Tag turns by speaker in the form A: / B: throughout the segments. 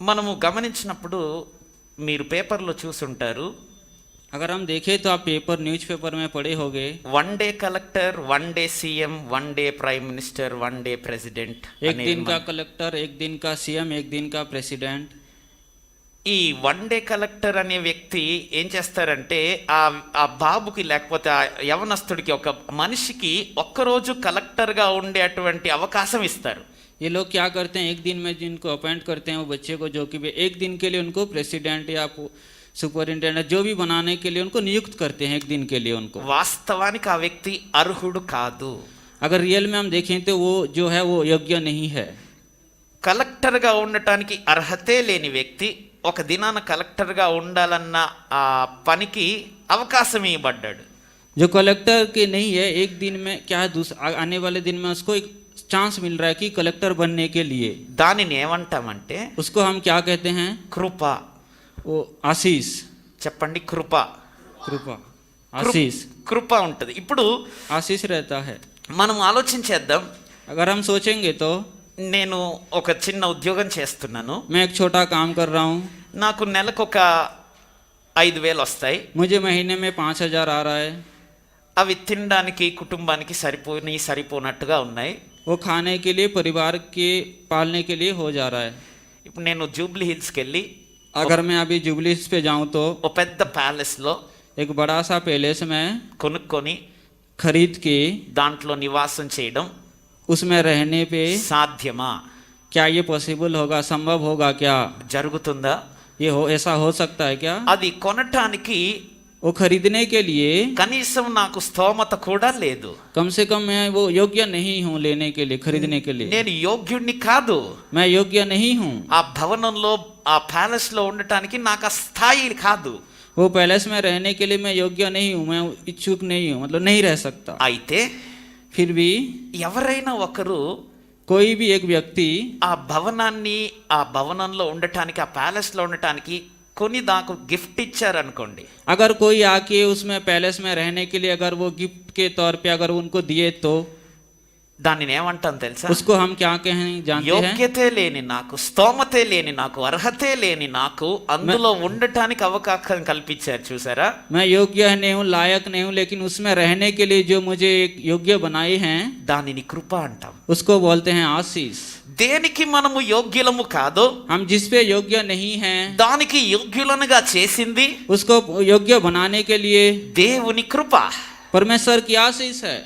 A: మనము గమనించినప్పుడు మీరు పేపర్లో చూసుంటారు,
B: अगर हम देखें तो आप पेपर न्यूज़पेपर में पढ़े होंगे,
A: one day collector, one day CM, one day prime minister, one day president
B: एक
A: అనేది
B: दिन का कलेक्टर, एक दिन का सीएम, एक दिन का प्रेसिडेंट।
A: ఈ వన్ డే కలెక్టర్ అనే వ్యక్తి ఏం చేస్తారంటే ఆ ఆ బాబుకి లేకపోతే ఆ యవనస్తుడికి, ఒక మనిషికి ఒక్కరోజు కలెక్టర్గా ఉండేటువంటి అవకాశం ఇస్తారు.
B: ये लोग क्या करते हैं, एक दिन में जिनको अपॉइंट करते हैं वो बच्चे को, जो कि वे एक दिन के लिए उनको प्रेसिडेंट या सुपरिटेंडेंट जो भी बनाने के लिए उनको नियुक्त करते हैं, एक दिन के लिए उनको।
A: వాస్తవానికి ఆ వ్యక్తి అర్హుడు కాదు.
B: अगर रियल में हम देखें तो वो जो है वो योग्य नहीं है।
A: కలెక్టర్గా ఉండటానికి అర్హతే లేని వ్యక్తి ఒక దినాన కలెక్టర్గా ఉండాలన్న ఆ పనికి అవకాశం ఇవ్వబడ్డాడు.
B: जो कलेक्टर के नहीं है, एक दिन में क्या है, आने वाले दिन में उसको एक चांस मिल रहा है कि कलेक्टर बनने के लिए।
A: దానిని ఏమంటామంటే
B: उसको हम क्या कहते हैं?
A: కృప.
B: वो आशीष।
A: చెప్పండి, కృప.
B: कृपा, आशीष।
A: కృప ఉంటుంది. ఇప్పుడు
B: आशीष रहता है।
A: మనం ఆలోచించేద్దాం.
B: अगर हम सोचेंगे तो
A: నేను ఒక చిన్న ఉద్యోగం చేస్తున్నాను.
B: मैं एक छोटा काम कर रहा हूँ,
A: నాకు నెలకు ఒక 5,000 వస్తాయి.
B: मुझे महीने में 5,000 आ रहा है।
A: అవి తినడానికి కుటుంబానికి సరిపోనట్టుగా ఉన్నాయి.
B: वो खाने के लिए, परिवार के पालने के लिए हो जा रहा है।
A: ఇప్పుడు నేను జూబ్లీ హిల్స్కి వెళ్ళి
B: अगर मैं अभी जुबली हिल्स पे जाऊँ तो
A: ఒక పెద్ద ప్యాలెస్లో
B: एक बड़ा सा पैलेस में
A: కొనుక్కొని
B: खरीद के
A: దాంట్లో నివాసం చేయడం
B: उसमें रहने पे
A: సాధ్యమా?
B: क्या ये पॉसिबल होगा, संभव होगा क्या?
A: జరుగుతుందా?
B: ये हो, ऐसा हो सकता है क्या?
A: అది కొనటానికి
B: वो खरीदने के लिए
A: కనీసం నాకు స్తోమత కూడా లేదు.
B: कम से कम मैं वो योग्य नहीं हूँ लेने के लिए, खरीदने के लिए।
A: నేను యోగ్యుడిని కాదు.
B: मैं योग्य नहीं हूँ।
A: ఆ భవనంలో, ఆ ప్యాలెస్లో ఉండటానికి నాకు ఆ స్థాయి కాదు.
B: वो पैलेस में रहने के लिए मैं योग्य नहीं हूँ, मैं इच्छुक नहीं हूँ, मतलब नहीं रह सकता।
A: అయితే
B: फिर भी
A: ఎవరైనా ఒకరు
B: कोई भी एक व्यक्ति
A: ఆ భవనాన్ని, ఆ భవనంలో ఉండటానికి, ఆ ప్యాలెస్లో ఉండటానికి కొని నాకు గిఫ్ట్ ఇచ్చారనుకోండి,
B: अगर कोई आके उसमें पैलेस में रहने के लिए अगर वो गिफ्ट के तौर पे अगर उनको दिए तो
A: దానిని ఏమంటాం తెలుసా?
B: उसको हम क्या कहें जानते हैं?
A: యోగ్యతే లేని నాకు, స్తోమతే లేని నాకు, అర్హతే లేని నాకు అందులో ఉండటానికి అవకాశం కల్పించారు. చూసారా?
B: मैं योग्य नहीं हूँ, लायक नहीं हूँ, लेकिन उसमें रहने के लिए जो मुझे एक योग्य बनाए हैं
A: దానిని కృప అంటాం.
B: उसको बोलते हैं आशीष।
A: దేనికి మనము యోగ్యులము కాదో
B: हम जिस पे योग्य नहीं हैं
A: దానికి యోగ్యులనుగా చేసింది
B: उसको योग्य बनाने के लिए
A: దేవుని కృప.
B: परमेश्वर की आशीष है।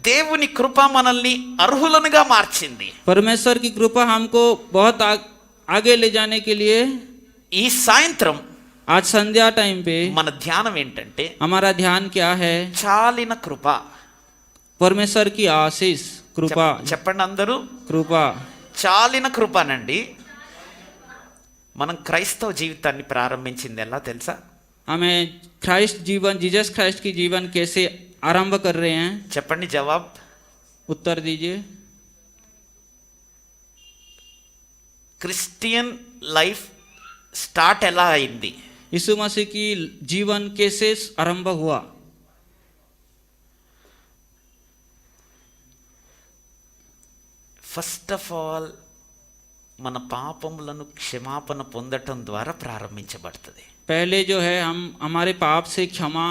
A: దేవుని కృప మనల్ని అర్హులనుగా మార్చింది.
B: परमेश्वर की कृपा हमको बहुत आगे ले जाने के लिए
A: ఈ సాయంత్రం
B: आज संध्या टाइम पे
A: మన ధ్యానం ఏంటంటే
B: हमारा ध्यान क्या है?
A: చాలిన కృప.
B: परमेश्वर की आशीष, कृपा।
A: చెప్పండి అందరూ,
B: कृपा।
A: చాలిన కృపనండి. మనం క్రైస్తవ జీవితాన్ని ప్రారంభించింది ఎలా తెలుసా?
B: हमें क्राइस्ट जीवन, जीसस क्राइस्ट की जीवन कैसे आरंभ कर रहे हैं?
A: చెప్పండి, జవాబ్.
B: उत्तर दीजिए।
A: క్రిస్టియన్ లైఫ్ స్టార్ట్ ఎలా అయింది?
B: यीशु मसीह की जीवन कैसे आरंभ हुआ?
A: ఫస్ట్ ఆఫ్ ఆల్ మన పాపములను క్షమాపణ పొందటం ద్వారా ప్రారంభించబడుతుంది.
B: पहले जो है हम हमारे पाप से क्षमा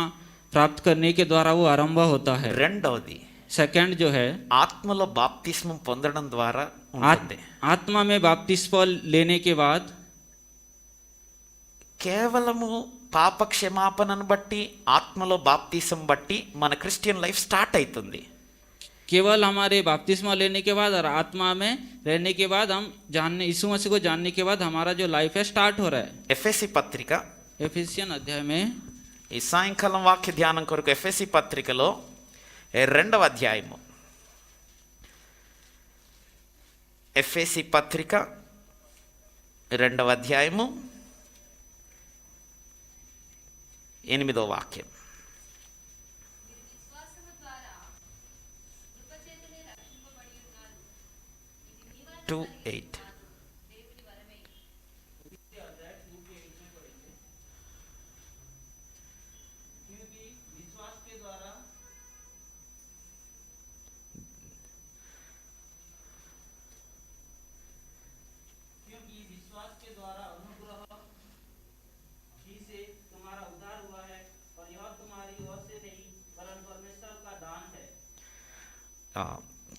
B: प्राप्त करने के द्वारा वो आरंभ होता है।
A: రెండవది
B: सेकंड जो है
A: ఆత్మలో బాప్తిస్మం పొందడం ద్వారా ఉంటుంది.
B: आत्मा में बपतिस्मा लेने के बाद
A: కేవలము పాప క్షమాపణను బట్టి, ఆత్మలో బాప్తిసం బట్టి మన క్రిస్టియన్ లైఫ్ స్టార్ట్ అవుతుంది.
B: केवल हमारे बपतिस्मा लेने के बाद और आत्मा में रहने के बाद हम जानने, यीशु मसीह को जानने के बाद हमारा जो लाइफ है स्टार्ट हो रहा है।
A: ఎఫెసీ పత్రిక
B: एफिसियन अध्याय में
A: ఈ సాయంకాలం వాక్య ధ్యానం కొరకు ఎఫెసీ పత్రికలో 2వ అధ్యాయము, ఎఫెసీ పత్రిక 2వ అధ్యాయము 8వ వాక్యం. 2:8.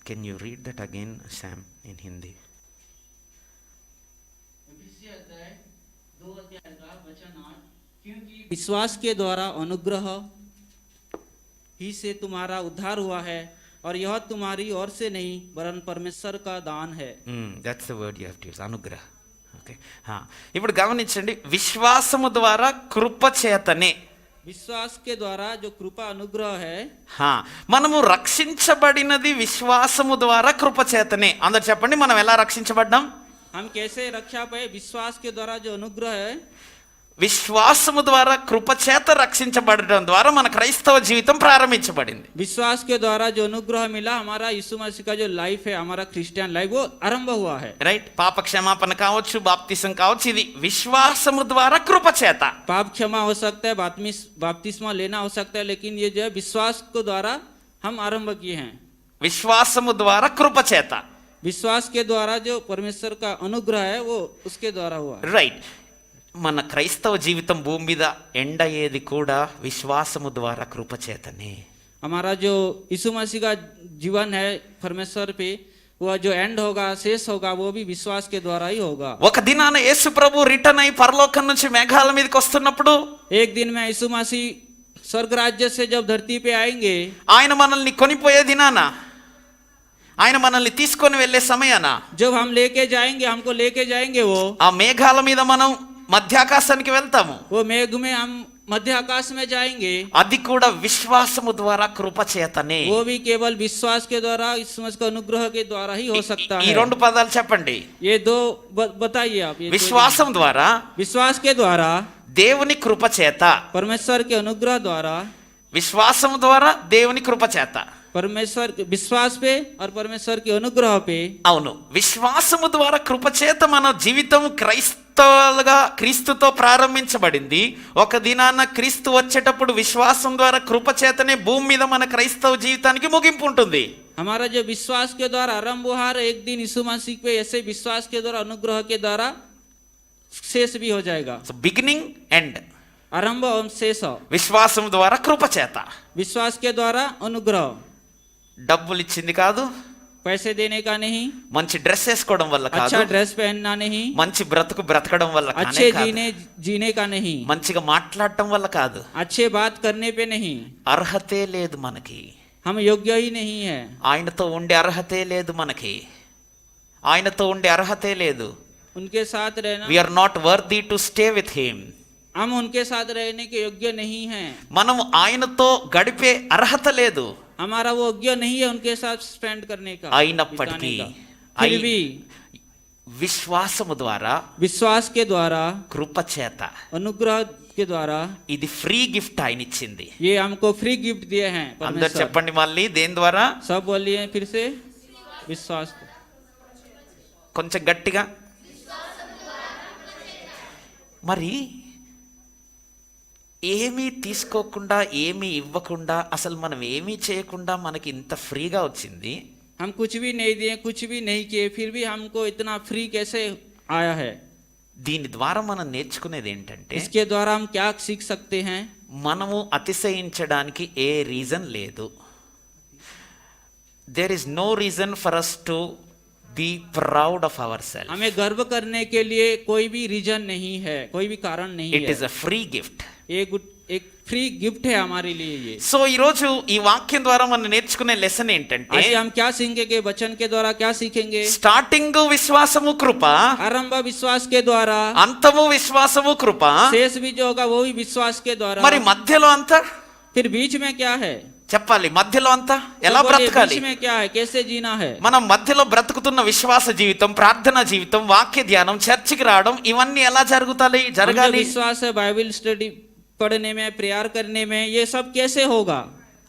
A: Can you read that again Sam in Hindi?
B: क्योंकि विश्वास के द्वारा अनुग्रह ही से तुम्हारा उद्धार हुआ है और यह तुम्हारी ओर से नहीं वरन परमेश्वर का दान है.
A: That's the word you have to use, అనుగ్రహ. ఓకే, ఇప్పుడు గమనించండి, విశ్వాసము ద్వారా కృప చేతనే,
B: विश्वास के द्वारा जो कृपा अनुग्रह है,
A: మనము రక్షించబడినది విశ్వాసము ద్వారా కృప చేతనే. అందరు చెప్పండి, మనం ఎలా రక్షించబడ్డాం?
B: हम कैसे रक्षा पाए? विश्वास के द्वारा जो अनुग्रह है,
A: విశ్వాసము ద్వారా కృప చేత రక్షించబడడం ద్వారా మన క్రైస్తవ జీవితం ప్రారంభించబడింది.
B: विश्वास के द्वारा जो अनुग्रह मिला, हमारा यीशु मसीह का जो लाइफ है, हमारा क्रिश्चियन लाइफ, वो आरंभ हुआ है.
A: రైట్, పాప క్షమాపణ కావచ్చు, బాప్తిసం కావచ్చు, ఇది విశ్వాసము ద్వారా కృప చేత.
B: पाप क्षमा हो सकता है, बपतिस्मा लेना हो सकता है, लेकिन ये जो है विश्वास को द्वारा हम आरंभ किए हैं.
A: విశ్వాసము ద్వారా కృప చేత.
B: विश्वास के द्वारा जो परमेश्वर का अनुग्रह है, वो उसके द्वारा हुआ.
A: రైట్, మన క్రైస్తవ జీవితం భూమి మీద ఎండ్ అయ్యేది కూడా విశ్వాసము ద్వారా కృప చేతనే.
B: हमारा जो यीशु मसीह का जीवन है परमेश्वर पे, वो जो एंड होगा, शेष होगा, वो भी विश्वास के द्वारा ही होगा.
A: ఒక దినాన యేసు ప్రభు రిటర్న్ అయి పరలోకం నుంచి మేఘాల మీదకి వస్తున్నప్పుడు,
B: एक दिन में यीशु मसीह स्वर्ग राज्य से जब धरती पे आएंगे,
A: ఆయన మనల్ని కొనిపోయే దినాన, ఆయన మనల్ని తీసుకొని వెళ్ళే సమయాన,
B: जब हम लेके जाएंगे, हमको लेके जाएंगे, वो
A: ఆ మేఘాల మీద మనం మధ్యాకాశానికి వెళ్తాము.
B: वो मेघ में हम मध्य आकाश में जाएंगे.
A: అది కూడా విశ్వాసము ద్వారా కృప చేతనే.
B: वो भी केवल विश्वास के द्वारा, यीशु मसीह का अनुग्रह के द्वारा ही हो सकता
A: ఈ
B: है.
A: రెండు పదాలు చెప్పండి.
B: ये दो बताइए आप. ये
A: విశ్వాసం ద్వారా,
B: विश्वास के द्वारा,
A: దేవుని కృప చేత.
B: परमेश्वर के अनुग्रह द्वारा,
A: విశ్వాసం ద్వారా దేవుని కృప చేత.
B: परमेश्वर विश्वास पे और परमेश्वर के अनुग्रह पे.
A: అవును, విశ్వాసము ద్వారా కృప చేత మన జీవితం క్రైస్తవులుగా క్రీస్తుతో ప్రారంభించబడింది. ఒక దినాన క్రీస్తు వచ్చేటప్పుడు విశ్వాసం ద్వారా కృప చేతనే భూమి మీద మన క్రైస్తవ జీవితానికి ముగింపు ఉంటుంది.
B: हमारा जो विश्वास के द्वारा आरंभ हुआ, एक दिन यीशु मसीह पे ऐसे विश्वास के द्वारा, अनुग्रह के द्वारा शेष भी हो जाएगा.
A: సో బిగినింగ్ ఎండ్,
B: आरंभ और शेष.
A: విశ్వాసం ద్వారా కృప చేత.
B: विश्वास के द्वारा अनुग्रह.
A: డబ్బులు ఇచ్చింది కాదు,
B: पैसे देने का नहीं,
A: మంచి డ్రెస్ వేసుకోవడం వల్ల కాదు,
B: अच्छा ड्रेस पहनना नहीं,
A: మంచి బ్రతకడం వల్ల
B: अच्छे
A: కాదు,
B: जीने का नहीं,
A: మంచిగా మాట్లాడటం వల్ల కాదు.
B: अच्छे बात करने पे नहीं.
A: అర్హతే లేదు మనకి,
B: हम योग्य ही नहीं है.
A: ఆయనతో ఉండే అర్హతే లేదు మనకి, ఆయనతో ఉండే అర్హతే లేదు.
B: उनके साथ रहना,
A: We are not worthy to stay with him.
B: हम उनके साथ रहने के योग्य नहीं हैं.
A: మనం ఆయనతో గడిపే అర్హత లేదు.
B: हमारा वो योग्य नहीं है उनके साथ स्पेंड करने का,
A: అయినప్పటికీ
B: बिताने का. फिर भी
A: విశ్వాసము ద్వారా,
B: विश्वास के द्वारा,
A: కృప చేత,
B: अनुग्रह के द्वारा,
A: ఇది ఫ్రీ గిఫ్ట్ ఆయన ఇచ్చింది.
B: ये हमको फ्री गिफ्ट दिए हैं
A: అందరు
B: परमेश्वर.
A: చెప్పండి మళ్ళీ, దేని ద్వారా?
B: सब बोलिए फिर से, विश्वास.
A: కొంచెం గట్టిగా. మరి ఏమీ తీసుకోకుండా, ఏమీ ఇవ్వకుండా, అసలు మనం ఏమీ చేయకుండా మనకి ఇంత ఫ్రీగా వచ్చింది.
B: हम कुछ भी नहीं दिए, कुछ भी नहीं किए, फिर भी हमको इतना फ्री कैसे आया है?
A: దీని ద్వారా మనం నేర్చుకునేది ఏంటంటే,
B: इसके द्वारा हम क्या सीख सकते हैं?
A: మనము అతిశయించడానికి ఏ రీజన్ లేదు. There is no reason for us to be proud of our self.
B: हमें गर्व करने के लिए कोई भी रीजन नहीं है, कोई भी कारण नहीं
A: ఇట్
B: है.
A: Is a free gift.
B: एक फ्री गिफ्ट है हमारे लिए ये.
A: సో ఈరోజు ఈ వాక్యం ద్వారా మనం నేర్చుకునే లెసన్ ఏంటంటే,
B: आज हम क्या सीखेंगे? वचन के द्वारा क्या सीखेंगे?
A: స్టార్టింగ్ విశ్వాసము కృప,
B: आरंभ विश्वास के द्वारा,
A: అంతము విశ్వాసము కృప,
B: शेष भी जो होगा वो भी विश्वास के द्वारा.
A: మరి మధ్యలో అంతా
B: फिर बीच में क्या है?
A: చెప్పాలి. మధ్యలో అంతా ఎలా
B: तो बोलिए,
A: బ్రతకాలి?
B: बीच में क्या है? कैसे जीना है?
A: మనం మధ్యలో బ్రతుకుతున్న విశ్వాస జీవితం, ప్రార్థన జీవితం, వాక్య ధ్యానం, చర్చికి రావడం, ఇవన్నీ ఎలా
B: हम जो
A: జరగాలి?
B: विश्वास है, बाइबल स्टडी पढ़ने में, प्रेयर करने में, ये सब कैसे होगा?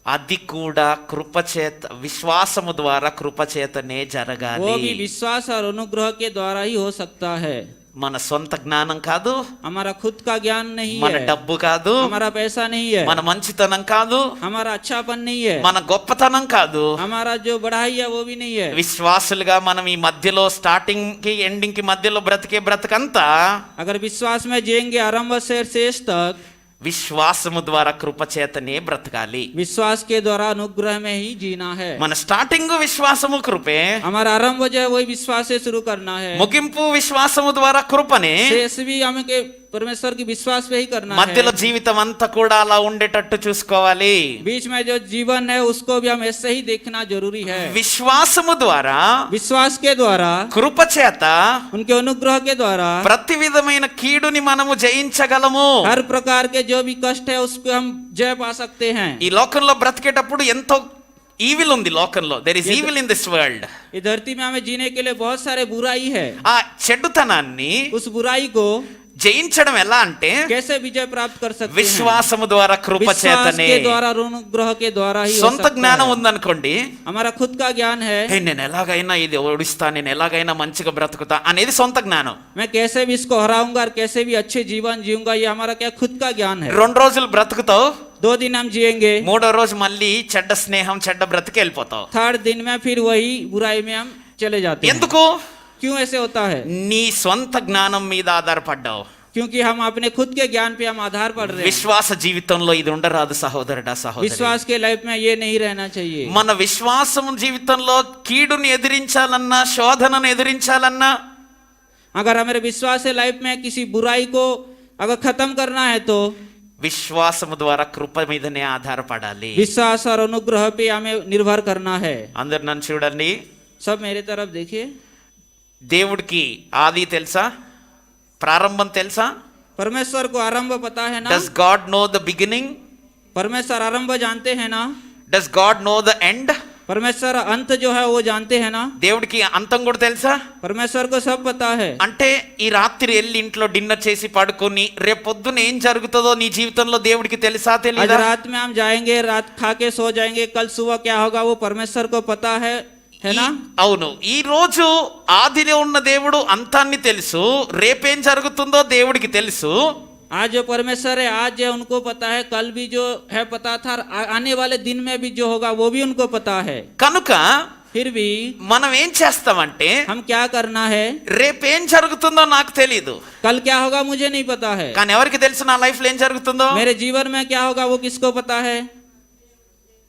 A: అది కూడా కృపచేత, విశ్వాసము ద్వారా కృపచేతనే
B: वो
A: జరగాలి.
B: भी विश्वास और अनुग्रह के द्वारा ही हो सकता है.
A: మన సొంత జ్ఞానం కాదు,
B: हमारा खुद का ज्ञान नहीं
A: మన
B: है,
A: డబ్బు కాదు,
B: हमारा पैसा नहीं है,
A: మన మంచితనం కాదు,
B: हमारा अच्छापन नहीं है,
A: మన గొప్పతనం కాదు.
B: हमारा जो बढ़ाई है वो भी नहीं है.
A: విశ్వాసులుగా మనం ఈ మధ్యలో, స్టార్టింగ్ కి ఎండింగ్ కి మధ్యలో బ్రతికే బ్రతకంతా
B: अगर विश्वास में जिएंगे आरंभ से शेष तक,
A: విశ్వాసము ద్వారా కృపచేతనే బ్రతకాలి.
B: विश्वास के द्वारा अनुग्रह में ही जीना है.
A: మన స్టార్టింగ్ విశ్వాసము కృపే,
B: हमारा आरंभ जो है वही विश्वास से शुरू करना है.
A: ముగింపు విశ్వాసము ద్వారా కృపనే.
B: शेष भी हमें के परमेश्वर की विश्वास पे ही करना
A: మధ్యలో
B: है.
A: జీవితం అంతా కూడా అలా ఉండేటట్టు చూసుకోవాలి.
B: बीच में जो जीवन है उसको भी हम ऐसे ही देखना जरूरी है.
A: విశ్వాసము ద్వారా
B: विश्वास के द्वारा,
A: కృప చేత
B: उनके अनुग्रह के द्वारा
A: ప్రతి విధమైన కీడుని మనము జయించగలము.
B: हर प्रकार के जो भी कष्ट है उसको हम जय पा सकते हैं.
A: ఈ లోకంలో బ్రతికేటప్పుడు ఎంతో ఈవిల్ ఉంది లోకంలో. There is evil in this world.
B: इस धरती में हमें जीने के लिए बहुत सारे बुराई है.
A: ఆ చెడుతనాన్ని
B: उस बुराई को
A: జయించడం ఎలా అంటే
B: कैसे विजय प्राप्त कर सकते हैं?
A: విశ్వాసము ద్వారా కృప
B: विश्वास
A: చేతనే.
B: के द्वारा, अनुग्रह के द्वारा ही हो
A: సొంత
B: सकता
A: జ్ఞానం
B: है.
A: ఉందనుకోండి,
B: हमारा खुद का ज्ञान है,
A: "హే, నేను ఎలాగైనా ఇది ఓడిస్తా, నేను ఎలాగైనా మంచిగా బ్రతుకుతా" అనేది సొంత జ్ఞానం.
B: मैं कैसे भी इसको हराऊंगा और कैसे भी अच्छे जीवन जीऊंगा, ये हमारा क्या खुद का ज्ञान है.
A: 2 రోజులు బ్రతుకుతావు,
B: 2 दिन हम जिएंगे,
A: 3వ రోజు మళ్ళీ చెడ్డ స్నేహం చెడ్డ బ్రతికి వెళ్ళిపోతావు.
B: 3rd दिन में फिर वही बुराई में हम चले जाते हैं.
A: ఎందుకు?
B: क्यों ऐसे होता है?
A: నీ సొంత జ్ఞానం మీద ఆధారపడ్డావు.
B: क्योंकि हम अपने खुद के ज्ञान पे हम आधार पड़ रहे हैं.
A: విశ్వాస జీవితంలో ఇది ఉండరాదు సహోదరుడా, సహోదరి.
B: विश्वास के लाइफ में ये नहीं रहना चाहिए.
A: మన విశ్వాసం జీవితంలో కీడుని ఎదిరించాలన్నా, శోధనను ఎదిరించాలన్నా,
B: अगर हमारे विश्वास के लाइफ में किसी बुराई को अगर खत्म करना है तो
A: విశ్వాసము ద్వారా కృప మీదనే ఆధారపడాలి.
B: विश्वास और अनुग्रह पे हमें निर्भर करना है.
A: అందరు నన్ను చూడండి.
B: सब मेरे तरफ देखिए.
A: దేవుడికి ఆది తెలుసా? ప్రారంభం తెలుసా?
B: परमेश्वर को आरंभ पता है ना?
A: Does God know the beginning?
B: परमेश्वर आरंभ जानते हैं ना?
A: Does God know the end?
B: परमेश्वर अंत जो है वो जानते हैं ना?
A: దేవుడికి అంతం కూడా తెలుసా?
B: परमेश्वर को सब पता है.
A: అంటే ఈ రాత్రి వెళ్ళి ఇంట్లో డిన్నర్ చేసి పడుకొని రేపు పొద్దున ఏం జరుగుతుందో నీ జీవితంలో దేవుడికి తెలుసా
B: आज
A: తెలీదా?
B: रात में हम जाएंगे, रात खा के सो जाएंगे, कल सुबह क्या होगा वो परमेश्वर को पता है ना?
A: అవును. ఈ రోజు ఆదిలో ఉన్న దేవుడు అంతాన్ని తెలుసు, రేపేం జరుగుతుందో దేవుడికి తెలుసు.
B: आज जो परमेश्वर है आज जो उनको पता है, कल भी जो है पता था, आने वाले दिन में भी जो होगा वो भी उनको पता है.
A: కనుక
B: फिर भी
A: మనం ఏం చేస్తామంటే,
B: हम क्या करना है?
A: రేపేం జరుగుతుందో నాకు తెలీదు,
B: कल क्या होगा मुझे नहीं पता है.
A: కానీ ఎవరికి తెలుసు నా లైఫ్ లో ఏం జరుగుతుందో?
B: मेरे जीवन में क्या होगा वो किसको पता है?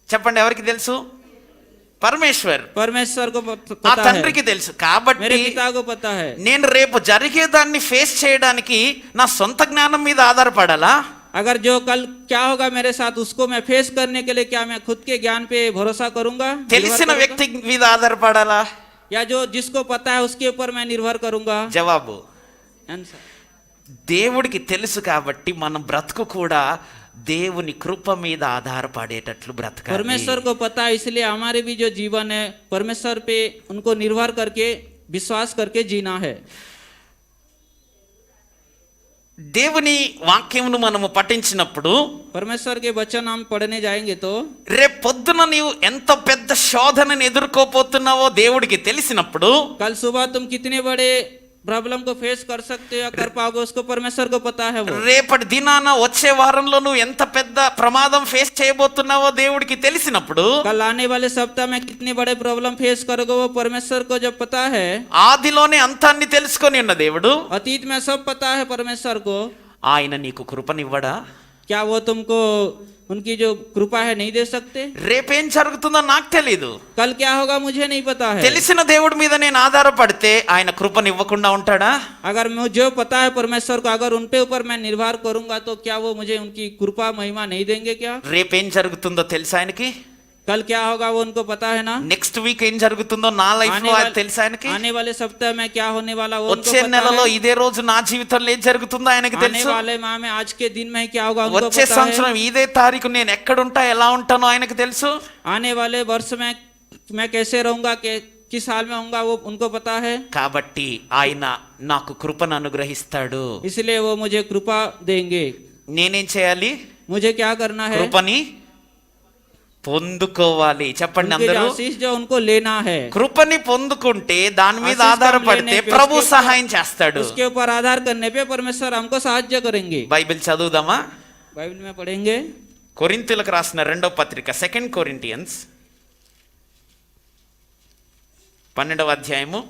A: చెప్పండి, ఎవరికి తెలుసు? పరమేశ్వర్,
B: परमेश्वर को
A: ఆ
B: पता है.
A: తండ్రికి తెలుసు. కాబట్టి
B: मेरे पिता को पता है.
A: నేను రేపు జరిగేదాన్ని ఫేస్ చేయడానికి నా సొంత జ్ఞానం మీద ఆధారపడాలా?
B: अगर जो कल क्या होगा मेरे साथ उसको मैं फेस करने के लिए क्या मैं खुद के ज्ञान पे भरोसा करूंगा,
A: తెలిసిన
B: निर्भर
A: వ్యక్తి మీద ఆధారపడాలా?
B: करूंगा? या जो जिसको पता है उसके ऊपर मैं निर्भर करूंगा?
A: జవాబు,
B: आंसर.
A: దేవుడికి తెలుసు కాబట్టి మనం బ్రతుకు కూడా దేవుని కృప మీద ఆధారపడేటట్లు బ్రతకాలి.
B: परमेश्वर को पता है, इसलिए हमारे भी जो जीवन है परमेश्वर पे उनको निर्भर करके विश्वास करके जीना है.
A: దేవుని వాక్యమును మనము పఠించినప్పుడు
B: परमेश्वर के वचन हम पढ़ने जाएंगे तो
A: రేపు పొద్దున నీవు ఎంత పెద్ద శోధనను ఎదుర్కోపోతున్నావో దేవుడికి తెలిసినప్పుడు
B: कल सुबह तुम कितने बड़े प्रॉब्लम को फेस कर सकते हो या कर पाओगे उसको परमेश्वर को पता है. वो
A: రేపటి దినాన వచ్చే వారంలో నువ్వు ఎంత పెద్ద ప్రమాదం ఫేస్ చేయబోతున్నావో దేవుడికి తెలిసినప్పుడు,
B: कल आने वाले सप्ताह में कितने बड़े प्रॉब्लम फेस करोगे वो परमेश्वर को जब पता है,
A: ఆదిలోనే అంతాన్ని తెలుసుకొని ఉన్న దేవుడు
B: अतीत में सब पता है परमेश्वर को,
A: ఆయన నీకు కృపనివ్వడా?
B: क्या वो तुमको उनकी जो कृपा है नहीं दे सकते?
A: రేపేం జరుగుతుందో నాకు తెలీదు,
B: कल क्या होगा मुझे नहीं पता है.
A: తెలిసిన దేవుడి మీద నేను ఆధారపడితే ఆయన కృపనివ్వకుండా ఉంటాడా?
B: अगर मुझे पता है परमेश्वर को, अगर उनके ऊपर मैं निर्भर करूंगा तो क्या वो मुझे उनकी कृपा महिमा नहीं देंगे क्या?
A: రేపేం జరుగుతుందో తెలుసా ఆయనకి?
B: कल क्या होगा वो उनको पता है ना?
A: నెక్స్ట్ వీక్ ఏం జరుగుతుందో నా లైఫ్ లో అది తెలుసా ఆయనకి?
B: आने वाले सप्ताह में क्या होने वाला वो उनको
A: వచ్చే
B: पता
A: నెలలో
B: है.
A: ఇదే రోజు నా జీవితంలో ఏం జరుగుతుందో ఆయనకి
B: आने
A: తెలుసు.
B: वाले माह में आज के दिन में क्या होगा उनको
A: వచ్చే
B: पता है.
A: సంవత్సరం ఇదే తారీఖు నేను ఎక్కడుంటా ఎలా ఉంటానో ఆయనకి తెలుసు.
B: आने वाले वर्ष में मैं कैसे रहूंगा, किस साल में होऊंगा वो उनको पता है.
A: కాబట్టి ఆయన నాకు కృపను అనుగ్రహిస్తాడు.
B: इसलिए वो मुझे कृपा देंगे.
A: నేనేం చేయాలి?
B: मुझे क्या करना है?
A: కృపని పొందుకోవాలి. చెప్పండి
B: उनके जो
A: అందరూ.
B: आशीष जो उनको लेना है,
A: కృపని పొందుకుంటే దాని మీద
B: आशीष
A: ఆధారపడితే
B: लेने पे
A: ప్రభు
B: उसके ऊपर-
A: సహాయం చేస్తాడు.
B: उसके ऊपर आधार करने पे परमेश्वर हमको साहाय्य करेंगे.
A: బైబిల్ చదువుదామా?
B: बाइबल में पढ़ेंगे.
A: కొరింథీయులకు రాసిన 2వ పత్రిక 2 కొరింథియన్స్ 12వ అధ్యాయము.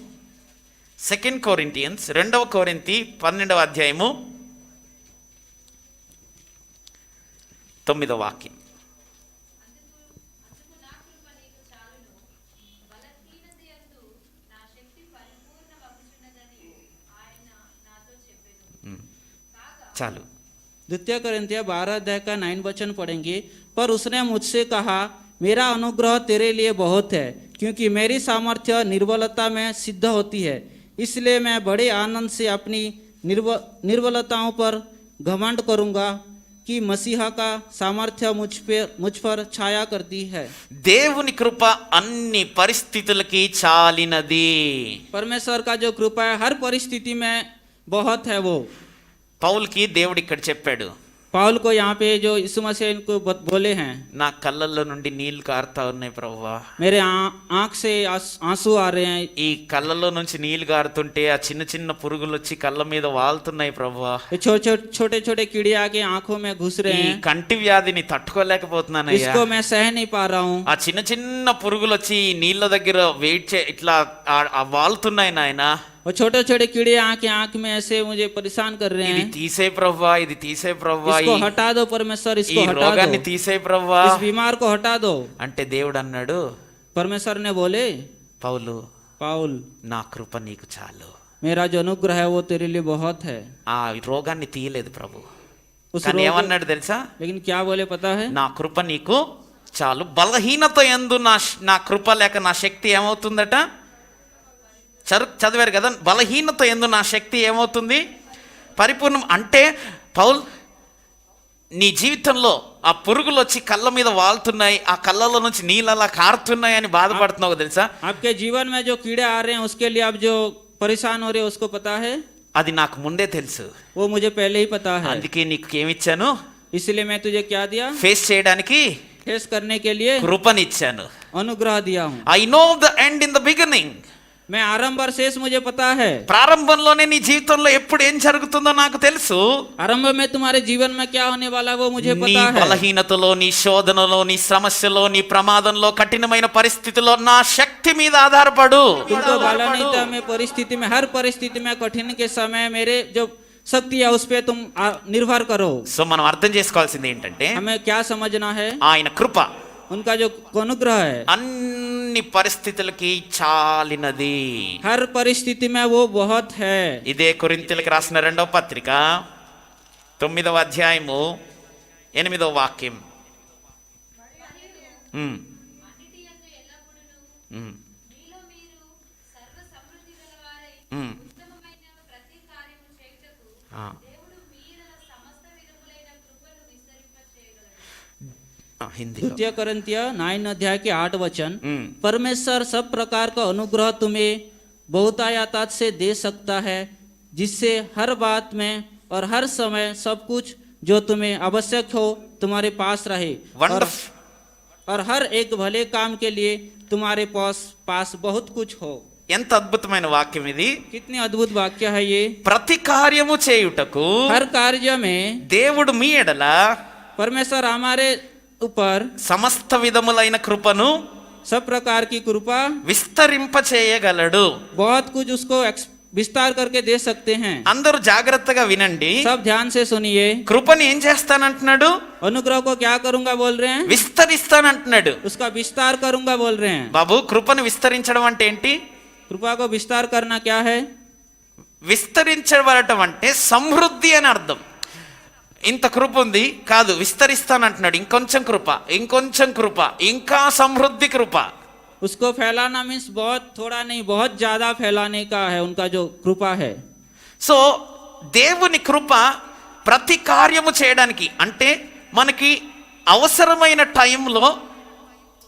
A: 2 కొరింథియన్స్ 2వ కొరింథీ 12వ అధ్యాయము 9వ వాక్యం. చాలు.
B: द्वितीय कोरिन्थियों 12 अध्याय का 9 वचन पढ़ेंगे. पर उसने मुझसे कहा, मेरा अनुग्रह तेरे लिए बहुत है, क्योंकि मेरी सामर्थ्य निर्बलता में सिद्ध होती है. इसलिए मैं बड़े आनंद से अपनी निर्बलताओं पर घमंड करूंगा कि मसीहा का सामर्थ्य मुझ पर छाया करती है.
A: దేవుని కృప అన్ని పరిస్థితులకి చాలినది.
B: परमेश्वर का जो कृपा है हर परिस्थिति में बहुत है. वो
A: పౌలుకి దేవుడు ఇక్కడ చెప్పాడు,
B: पाउल को यहाँ पे जो यीशु मसीह इनको बोले हैं,
A: నా కళ్ళల్లో నుండి నీళ్లు కారుతా ఉన్నాయి ప్రభువా.
B: मेरे आंख से आंसू आ रहे हैं.
A: ఈ కళ్ళల్లో నుంచి నీళ్లు కారుతుంటే ఆ చిన్న చిన్న పురుగులు వచ్చి కళ్ళ మీద వాలుతున్నాయి ప్రభువా.
B: ये छोटे छोटे कीड़े आके आंखों में घुस रहे
A: ఈ
B: हैं.
A: కంటి వ్యాధిని తట్టుకోలేకపోతున్నానయ్యా.
B: इसको मैं सह नहीं पा रहा हूँ.
A: ఆ చిన్న చిన్న పురుగులు వచ్చి ఈ నీళ్ళ దగ్గర ఇట్లా వాలుతున్నాయి నాయన.
B: वो छोटे छोटे कीड़े आके आंख में ऐसे मुझे परेशान कर रहे
A: ఇది
B: हैं.
A: తీసే ప్రభువా, ఇది తీసే ప్రభువా,
B: इसको हटा दो परमेश्वर,
A: ఈ
B: इसको हटा
A: రోగాన్ని
B: दो,
A: తీసే ప్రభువా
B: इस बीमार को हटा दो.
A: అంటే దేవుడు అన్నాడు,
B: परमेश्वर ने बोले,
A: పౌలు
B: पाउल
A: నా కృప నీకు చాలు.
B: मेरा जो अनुग्रह है वो तेरे लिए बहुत है.
A: ఆ రోగాన్ని తీయలేదు ప్రభు,
B: उस
A: కానీ
B: रोग
A: ఏమన్నాడు తెలుసా?
B: लेकिन क्या बोले पता है?
A: నా కృప నీకు చాలు. బలహీనత యందు నా కృప లేక నా శక్తి ఏమవుతుందట? చదివారు కదా, బలహీనత యందు నా శక్తి ఏమవుతుంది? పరిపూర్ణం. అంటే పౌల్, నీ జీవితంలో ఆ పురుగులు వచ్చి కళ్ళ మీద వాలుతున్నాయి, ఆ కళ్ళలో నుంచి నీళ్ళు అలా కారుతున్నాయి అని బాధపడుతున్నావు తెలుసా?
B: आपके जीवन में जो कीड़े आ रहे हैं उसके लिए आप जो परेशान हो रहे हैं उसको पता है?
A: అది నాకు ముందే తెలుసు.
B: वो मुझे पहले ही पता है.
A: అందుకే నీకు ఏమిచ్చాను?
B: इसलिए मैं तुझे क्या दिया?
A: ఫేస్ చేయడానికి
B: फेस करने के लिए
A: కృపనిచ్చాను.
B: अनुग्रह दिया हूँ.
A: I know the end in the beginning.
B: मैं आरंभ और शेष मुझे पता है.
A: ప్రారంభంలోనే నీ జీవితంలో ఎప్పుడు ఏం జరుగుతుందో నాకు తెలుసు.
B: आरंभ में तुम्हारे जीवन में क्या होने वाला है वो मुझे
A: నీ
B: पता है.
A: బలహీనతలో, నీ శోధనలో, నీ సమస్యలో, నీ ప్రమాదంలో, కఠినమైన పరిస్థితిలో నా శక్తి మీద ఆధారపడు.
B: तुमको बालानिता में परिस्थिति में हर परिस्थिति में कठिन के समय मेरे जो शक्ति है उस पे तुम निर्भर करो.
A: సో మనం అర్థం చేసుకోవాల్సింది ఏంటంటే,
B: हमें क्या समझना है?
A: ఆయన కృప
B: उनका जो अनुग्रह है
A: అన్ని పరిస్థితులకి చాలినది.
B: हर परिस्थिति में वो बहुत है.
A: ఇదే కొరింథీయులకు రాసిన 2వ పత్రిక 9వ అధ్యాయము 8వ వాక్యం. హిందీ.
B: द्वितीय कोरिन्थियों 9 अध्याय के 8 वचन. परमेश्वर सब प्रकार का अनुग्रह तुम्हें बहुतायत से दे सकता है, जिससे हर बात में और हर समय सब कुछ जो तुम्हें आवश्यक हो तुम्हारे पास रहे, और हर एक भले काम के लिए तुम्हारे पास बहुत कुछ हो.
A: ఎంత అద్భుతమైన వాక్యం ఇది!
B: कितनी अद्भुत वाक्य है ये.
A: ప్రతి కార్యము చేయుటకు
B: हर कार्य में
A: దేవుడు మీ ఎడల
B: परमेश्वर हमारे ऊपर
A: సమస్త విధములైన కృపను
B: सब प्रकार की कृपा
A: విస్తరింప చేయగలడు.
B: बहुत कुछ उसको विस्तार करके दे सकते हैं.
A: అందరూ జాగ్రత్తగా వినండి.
B: सब ध्यान से सुनिए.
A: కృపని ఏం చేస్తానంటున్నాడు?
B: अनुग्रह को क्या करूंगा बोल रहे हैं?
A: విస్తరిస్తానంటున్నాడు.
B: उसका विस्तार करूंगा बोल रहे हैं.
A: బాబు, కృపను విస్తరించడం అంటే ఏంటి?
B: कृपा को विस्तार करना क्या है?
A: విస్తరించబడటం అంటే సమృద్ధి అని అర్థం. ఇంత కృప ఉంది కాదు, విస్తరిస్తానంటున్నాడు. ఇంకొంచెం కృప, ఇంకొంచెం కృప, ఇంకా సమృద్ధి కృప.
B: उसको फैलाना मीन्स बहुत थोड़ा नहीं, बहुत ज्यादा फैलाने का है उनका जो कृपा है.
A: సో దేవుని కృప ప్రతి కార్యము చేయడానికి, అంటే మనకి అవసరమైన టైంలో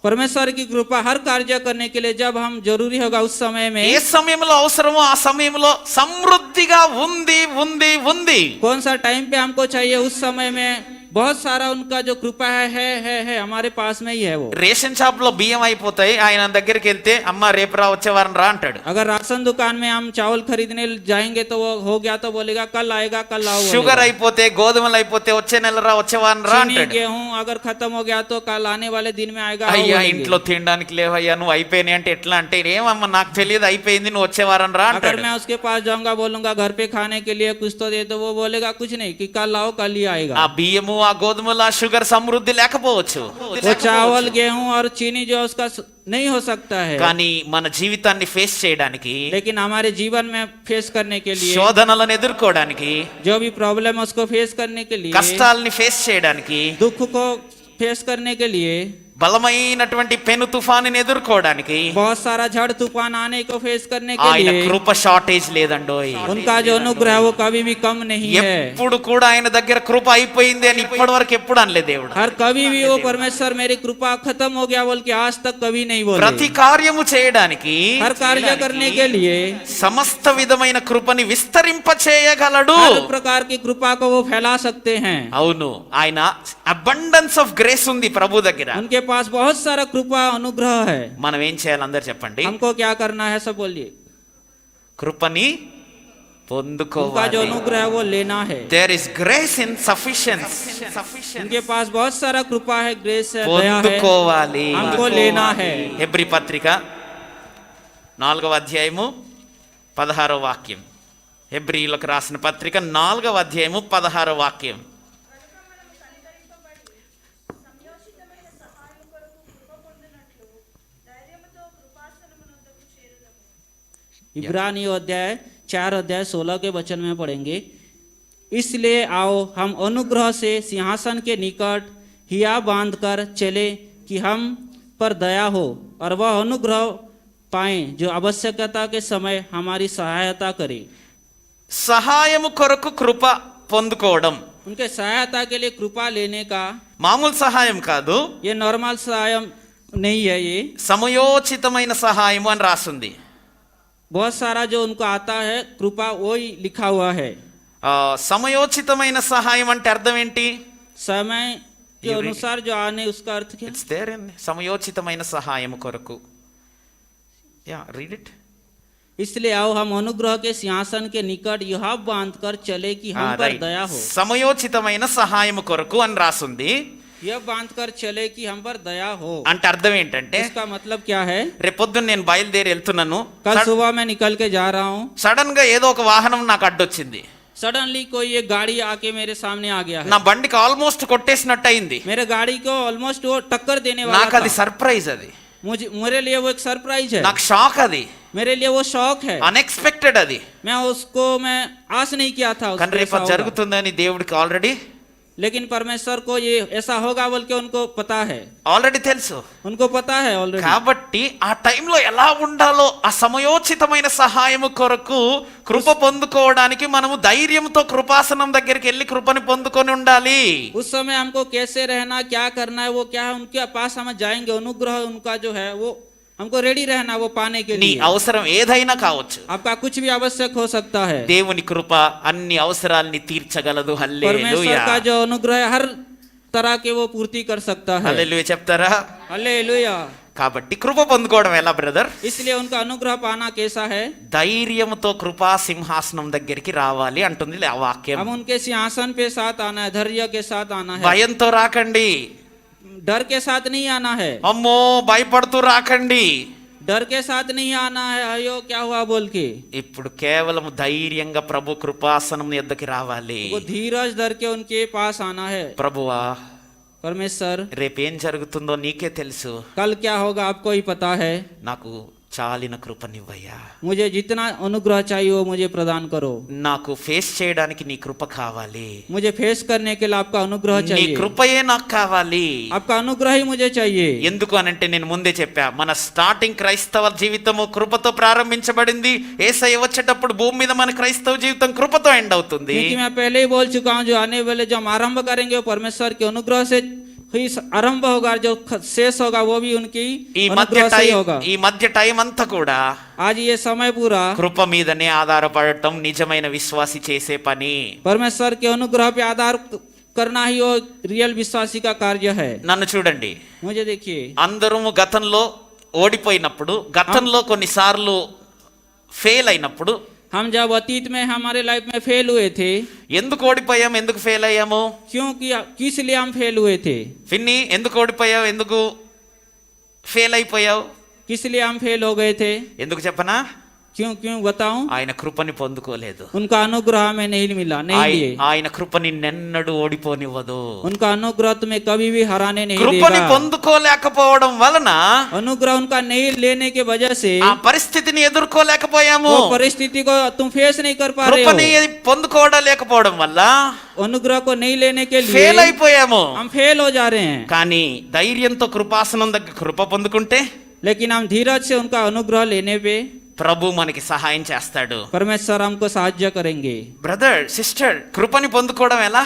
B: परमेश्वर की कृपा हर कार्य करने के लिए जब हम जरूरी होगा उस समय में,
A: ఏ సమయంలో అవసరమో ఆ సమయంలో సమృద్ధిగా ఉంది ఉంది ఉంది.
B: कौन सा टाइम पे हमको चाहिए उस समय में बहुत सारा उनका जो कृपा है हमारे पास में ही है. वो
A: రేషన్ షాప్ లో బియ్యం అయిపోతాయి, ఆయన దగ్గరికి వెళ్తే అమ్మ రేపు రా, వచ్చే వారం రా అంటాడు.
B: अगर राशन दुकान में हम चावल खरीदने जाएंगे तो वो हो गया तो बोलेगा कल आएगा, कल आओ.
A: షుగర్ అయిపోతే, గోధుమలు అయిపోతే వచ్చే నెల రా, వచ్చే వారం రా
B: चीनी
A: అంటాడు.
B: गेहूं अगर खत्म हो गया तो कल आने वाले दिन में आएगा.
A: అయ్యా ఇంట్లో తినడానికి లేవయ్యా, నువ్వు అయిపోయినాయి అంటే ఎట్లా అంటే, ఏమమ్మా నాకు తెలియదు, అయిపోయింది, నువ్వు వచ్చే వారం రా
B: अगर
A: అంటాడు.
B: मैं उसके पास जाऊंगा बोलूंगा घर पे खाने के लिए कुछ तो दे, तो वो बोलेगा कुछ नहीं कि कल आओ, कल ही आएगा.
A: ఆ బియ్యము ఆ గోధుమల షుగర్ సమృద్ధి లేకపోవచ్చు,
B: वो चावल गेहूं और चीनी जो है उसका नहीं हो सकता है,
A: కానీ మన జీవితాన్ని ఫేస్ చేయడానికి,
B: लेकिन हमारे जीवन में फेस करने के लिए,
A: శోధనలను ఎదుర్కోవడానికి,
B: जो भी प्रॉब्लम है उसको फेस करने के लिए,
A: కష్టాలని ఫేస్ చేయడానికి,
B: दुख को फेस करने के लिए,
A: బలమైనటువంటి పెను తుఫానుని ఎదుర్కోవడానికి
B: बहुत सारा झड़ तूफान आने को फेस करने के
A: ఆయన
B: लिए
A: కృప షార్టేజ్ లేదండోయ్.
B: उनका जो अनुग्रह है वो कभी भी कम नहीं है।
A: ఎప్పుడు కూడా ఆయన దగ్గర కృప అయిపోయింది అని ఇప్పటి వరకు ఎప్పుడు అనలే దేవుడు.
B: हर कभी भी वो परमेश्वर मेरी कृपा खत्म हो गया बोल के आज तक कभी नहीं बोले।
A: ప్రతి కార్యము చేయడానికి,
B: हर कार्य करने के लिए
A: సమస్త విధమైన కృపని విస్తరింప చేయగలడు.
B: हर प्रकार की कृपा को वो फैला सकते हैं।
A: అవును, ఆయన అబండెన్స్ ఆఫ్ గ్రేస్ ఉంది ప్రభు దగ్గర.
B: उनके पास बहुत सारा कृपा अनुग्रह है।
A: మనం ఏం చేయాలి అందరు చెప్పండి?
B: हमको क्या करना है सब बोलिए।
A: కృపని
B: उनका जो
A: పొందుకోవాలి.
B: अनुग्रह है वो लेना है।
A: There is grace in sufficience.
B: उनके पास बहुत सारा कृपा है, ग्रेस है, दया है,
A: పొందుకోవాలి.
B: हमको लेना है।
A: హెబ్రీ పత్రిక 4వ అధ్యాయము 16వ వాక్యం. హెబ్రీలకు రాసిన పత్రిక 4వ అధ్యాయము 16వ వాక్యం.
B: इब्रानी अध्याय 4 अध्याय 16 के वचन में पढ़ेंगे। इसलिए आओ हम अनुग्रह से सिंहासन के निकट हिया बांध कर चले कि हम पर दया हो और वह अनुग्रह पाएं जो आवश्यकता के समय हमारी सहायता करे।
A: సహాయము కొరకు కృప పొందుకోవడం
B: उनके सहायता के लिए कृपा लेने का
A: మామూలు సహాయం కాదు,
B: ये नॉर्मल सहाय नहीं है, ये
A: సమయోచితమైన సహాయము అని రాస్తుంది.
B: बहुत सारा जो उनको आता है कृपा वो ही लिखा हुआ है।
A: సమయోచితమైన సహాయం అంటే అర్థం ఏంటి?
B: समय के
A: You read-
B: अनुसार जो आने उसका अर्थ क्या?
A: ఇట్స్ దేర్ ఇన్ సమయోచితమైన సహాయము కొరకు. Yeah read it.
B: इसलिए आओ हम अनुग्रह के सिंहासन के निकट यह बांध कर चले कि हम पर दया हो।
A: సమయోచితమైన సహాయము కొరకు అని రాసుంది.
B: यह बांध कर चले कि हम पर दया हो,
A: అంటే అర్థం ఏంటంటే,
B: इसका मतलब क्या है?
A: రేపొద్దున నేను బయలుదేరి వెళ్తున్నాను,
B: कल सुबह मैं निकल के जा रहा हूँ,
A: సడన్ గా ఏదో ఒక వాహనం నాకు అడ్డొచ్చింది,
B: सडनली कोई एक गाड़ी आके मेरे सामने आ गया है,
A: నా బండికి ఆల్మోస్ట్ కొట్టేసినట్టు అయింది.
B: मेरे गाड़ी को ऑलमोस्ट वो टक्कर देने
A: నాకు
B: वाला
A: అది
B: था।
A: సర్ప్రైజ్, అది
B: मेरे लिए वो एक सरप्राइज है,
A: నాకు షాక్, అది
B: मेरे लिए वो शौक है।
A: అన్ఎక్స్పెక్టెడ్, అది
B: मैं आस नहीं किया था उसको
A: కానీ రేపు
B: ऐसा
A: అది
B: होगा।
A: జరుగుతుందని దేవుడికి ఆల్రెడీ
B: लेकिन परमेश्वर को ये ऐसा होगा बोल के उनको पता है,
A: ఆల్రెడీ తెలుసు.
B: उनको पता है ऑलरेडी।
A: కాబట్టి ఆ టైంలో ఎలా ఉండాలో, ఆ సమయోచితమైన సహాయము కొరకు కృప పొందుకోవడానికి మనము ధైర్యంతో కృపాసనం దగ్గరికి వెళ్ళి కృపని పొందుకొని ఉండాలి.
B: उस समय हमको कैसे रहना, क्या करना है, वो क्या है, उनके पास हम जाएंगे। अनुग्रह उनका जो है वो हमको रेडी रहना वो पाने के
A: నీ
B: लिए।
A: అవసరం ఏదైనా కావచ్చు,
B: आपका कुछ भी आवश्यक हो सकता है।
A: దేవుని కృప అన్ని అవసరాల్ని తీర్చగలదు.
B: परमेश्वर
A: హల్లెలూయా,
B: का जो अनुग्रह है हर तरह के वो पूर्ति कर सकता है।
A: హల్లెలూయా చెప్తారా?
B: हालेलुया।
A: కాబట్టి కృప పొందుకోవడం ఎలా బ్రదర్?
B: इसलिए उनका अनुग्रह पाना कैसा है?
A: ధైర్యంతో కృపా సింహాసనం దగ్గరికి రావాలి అంటుంది ఆ వాక్యం.
B: हम उनके सिंहासन पे साथ आना है, धैर्य के साथ आना है,
A: భయంతో రాకండి,
B: डर के साथ नहीं आना है,
A: అమ్మో భయపడుతూ రాకండి.
B: डर के साथ नहीं आना है अयो क्या हुआ बोल के।
A: ఇప్పుడు కేవలం ధైర్యంగా ప్రభు కృపాసనం ఎద్దకి రావాలి.
B: वो धीरज धर के उनके पास आना है।
A: ప్రభువా,
B: परमेश्वर
A: రేపేం జరుగుతుందో నీకే తెలుసు,
B: कल क्या होगा आपको ही पता है,
A: నాకు చాలిన కృపనివ్వయ్యా,
B: मुझे जितना अनुग्रह चाहिए वो मुझे प्रदान करो।
A: నాకు ఫేస్ చేయడానికి నీ కృప కావాలి,
B: मुझे फेस करने के लिए आपका अनुग्रह
A: నీ
B: चाहिए,
A: కృపయే నాకు కావాలి.
B: आपका अनुग्रह ही मुझे चाहिए।
A: ఎందుకు అనంటే నేను ముందే చెప్పా, మన స్టార్టింగ్ క్రైస్తవ జీవితము కృపతో ప్రారంభించబడింది. యేసయ్య వచ్చేటప్పుడు భూమి మీద మన క్రైస్తవ జీవితం కృపతో ఎండ్ అవుతుంది.
B: क्योंकि मैं पहले ही बोल चुका हूँ, जो आने वाले जो हम आरंभ करेंगे वो परमेश्वर के अनुग्रह से ही आरंभ होगा, जो शेष होगा वो भी उनकी
A: ఈ మధ్య
B: अनुग्रह से ही होगा।
A: టైం అంతా కూడా
B: आज ये समय पूरा
A: కృప మీదనే ఆధారపడటం నిజమైన విశ్వాసి చేసే పని.
B: परमेश्वर के अनुग्रह पे आधार करना ही वो रियल विश्वासी का कार्य है।
A: నన్ను చూడండి,
B: मुझे देखिए,
A: అందరము గతంలో ఓడిపోయినప్పుడు, గతంలో కొన్నిసార్లు ఫెయిల్ అయినప్పుడు,
B: हम जब अतीत में हमारे लाइफ में फेल हुए थे,
A: ఎందుకు ఓడిపోయాం, ఎందుకు ఫెయిల్ అయ్యాము?
B: क्योंकि किस लिए हम फेल हुए थे,
A: ఫిన్ని ఎందుకు ఓడిపోయావు, ఎందుకు ఫెయిల్ అయిపోయావు?
B: किस लिए हम फेल हो गए थे?
A: ఎందుకు చెప్పనా?
B: क्यों क्यों बताऊं?
A: ఆయన కృపని పొందుకోలేదు.
B: उनका अनुग्रह हमें नहीं मिला, नहीं लिए।
A: ఆయన కృపని నెన్నడు ఓడిపోనివ్వదు.
B: उनका अनुग्रह तुम्हें कभी भी हराने नहीं
A: కృపని
B: देगा।
A: పొందుకోలేకపోవడం వలన
B: अनुग्रह उनका नहीं लेने के वजह से
A: ఆ పరిస్థితిని ఎదుర్కోలేకపోయాము.
B: वो परिस्थिति को तुम फेस नहीं कर पा रहे
A: కృపని
B: हो।
A: పొందుకోవలేకపోవడం వల్ల
B: अनुग्रह को नहीं लेने के लिए
A: ఫెయిల్ అయిపోయాము.
B: हम फेल हो जा रहे हैं।
A: కానీ ధైర్యంతో కృపాసనం దగ్గర కృప పొందుకుంటే
B: लेकिन हम धीरज से उनका अनुग्रह लेने पे
A: ప్రభు మనకి సహాయం చేస్తాడు.
B: परमेश्वर हमको साहाय्य करेंगे।
A: బ్రదర్ సిస్టర్, కృపని పొందుకోవడం ఎలా?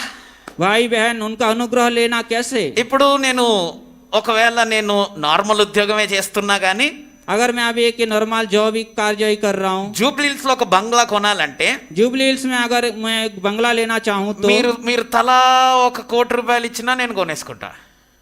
B: भाई बहन, उनका अनुग्रह लेना कैसे?
A: ఇప్పుడు ఒకవేళ నేను నార్మల్ ఉద్యోగమే చేస్తున్నా గానీ
B: अगर मैं अभी एक नॉर्मल जॉब कार्य ही कर रहा हूँ,
A: జూబ్లీహిల్స్ లో ఒక బంగ్లా కొనాలంటే
B: जुबली हिल्स में अगर मैं एक बंगला लेना चाहूँ तो
A: మీరు తలా ₹1,00,00,000 ఇచ్చినా నేను కొనేసుకుంటా.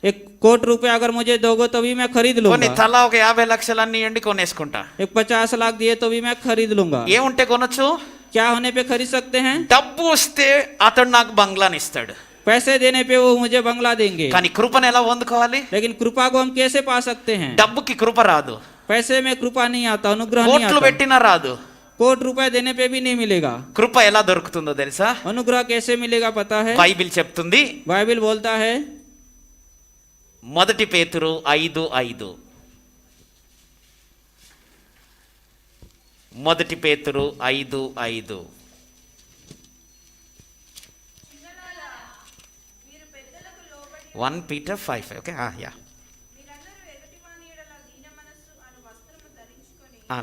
B: 1,00,00,000 रुपए अगर मुझे दोगे तो भी मैं खरीद
A: కొన్ని
B: लूंगा।
A: తలా ఒక 50 లక్షలు అన్ని ఇవ్వండి కొనేసుకుంటా.
B: एक 50 लाख दिए तो भी मैं खरीद लूंगा।
A: ఏముంటే కొనొచ్చు?
B: क्या होने पे खरीद सकते हैं?
A: డబ్బు వస్తే అతడు నాకు బంగ్లాని ఇస్తాడు.
B: पैसे देने पे वो मुझे बंगला देंगे।
A: కానీ కృపను ఎలా పొందుకోవాలి?
B: लेकिन कृपा को हम कैसे पा सकते हैं?
A: డబ్బుకి కృప రాదు,
B: पैसे में कृपा नहीं आता, अनुग्रह नहीं
A: కోట్లు
B: आता।
A: పెట్టినా రాదు.
B: कोट रुपए देने पे भी नहीं मिलेगा।
A: కృప ఎలా దొరుకుతుందో తెలుసా?
B: अनुग्रह कैसे मिलेगा पता है?
A: బైబిల్ చెప్తుంది.
B: बाइबल बोलता है,
A: మొదటి పేతురు 5:5. మొదటి పేతురు 5:5. 1 Peter 5. Okay, yeah,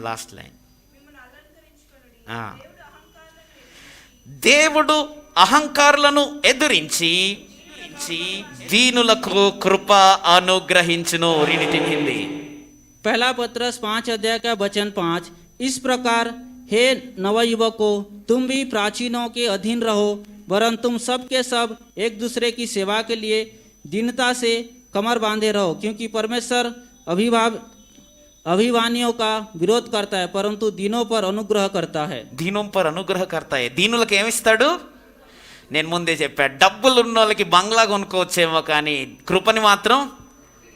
A: last line. దేవుడు అహంకారులను ఎదురించి దీనులకు కృప అనుగ్రహించును. Read in Hindi.
B: पहला पत्रस 5 अध्याय का वचन 5, इस प्रकार हे नवयुवकों, तुम भी प्राचीनों के अधीन रहो, वरन तुम सब के सब एक दूसरे की सेवा के लिए दीनता से कमर बांधे रहो, क्योंकि परमेश्वर अभिमानियों का विरोध करता है, परंतु दीनों पर अनुग्रह करता है।
A: దీనం పర్ అనుగ్రహ కర్తాయే. దీనులకు ఏమిస్తాడు? నేను ముందే చెప్పా, డబ్బులు ఉన్న వాళ్ళకి బంగ్లా కొనుక్కోవచ్చేమో కానీ కృపని మాత్రం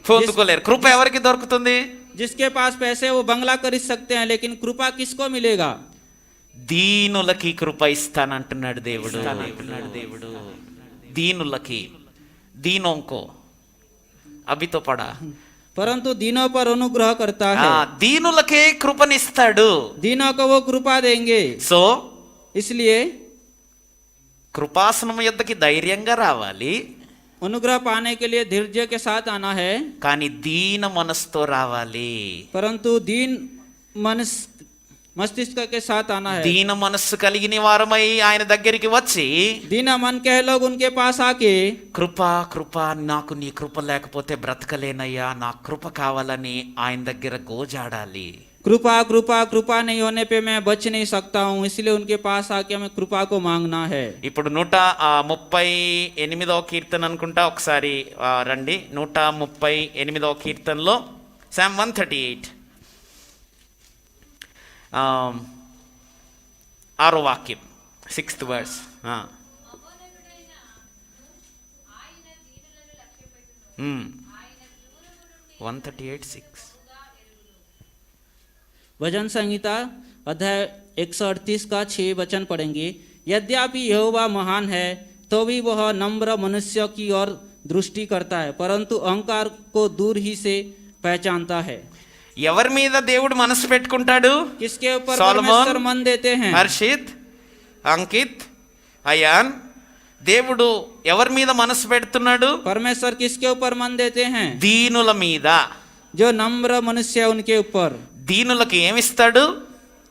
A: పొందుకోలేరు. కృప ఎవరికి దొరుకుతుంది?
B: जिसके पास पैसे वो बंगला खरीद सकते हैं, लेकिन कृपा किसको मिलेगा?
A: దీనులకి కృప ఇస్తానంటున్నాడు దేవుడు. దీనులకి, దీనోంకో అభితో పడా,
B: परंतु दीनों पर अनुग्रह करता है।
A: దీనులకే కృపనిస్తాడు.
B: दीनों को वो कृपा देंगे।
A: సో
B: इसलिए
A: కృపాసనం యొద్దకి ధైర్యంగా రావాలి,
B: अनुग्रह पाने के लिए धैर्य के साथ आना है,
A: కానీ దీన మనసుతో రావాలి.
B: परंतु दीन मस्तिष्क के साथ आना है।
A: దీన మనస్సు కలిగిన వారమై ఆయన దగ్గరికి వచ్చి,
B: दीना मन के लोग उनके पास आके,
A: కృపా కృపా, నాకు నీ కృప లేకపోతే బ్రతకలేనయ్యా, నా కృప కావాలని ఆయన దగ్గర గోజాడాలి.
B: कृपा कृपा कृपा नहीं होने पे मैं बच नहीं सकता हूँ, इसलिए उनके पास आके हमें कृपा को मांगना है।
A: ఇప్పుడు 138వ కీర్తన అనుకుంటా, ఒకసారి రండి. 138వ కీర్తనలో సామ్ 138 6వ వాక్యం, 6th verse. 138:6.
B: भजन संहिता अध्याय 138 का 6 वचन पढ़ेंगे। यद्यपि यहोवा महान है, तो भी वह नम्र मनुष्य की ओर दृष्टि करता है, परंतु अहंकार को दूर ही से पहचानता है।
A: ఎవరి మీద దేవుడు మనసు పెట్టుకుంటాడు?
B: किसके ऊपर
A: सॉलोमन,
B: परमेश्वर मन देते हैं?
A: హర్షిత్, అంకిత్, అయాన్, దేవుడు ఎవరి మీద మనసు పెడుతున్నాడు?
B: परमेश्वर किसके ऊपर मन देते हैं?
A: దీనుల మీద.
B: जो नम्र मनुष्य है उनके ऊपर।
A: దీనులకు ఏమిస్తాడు?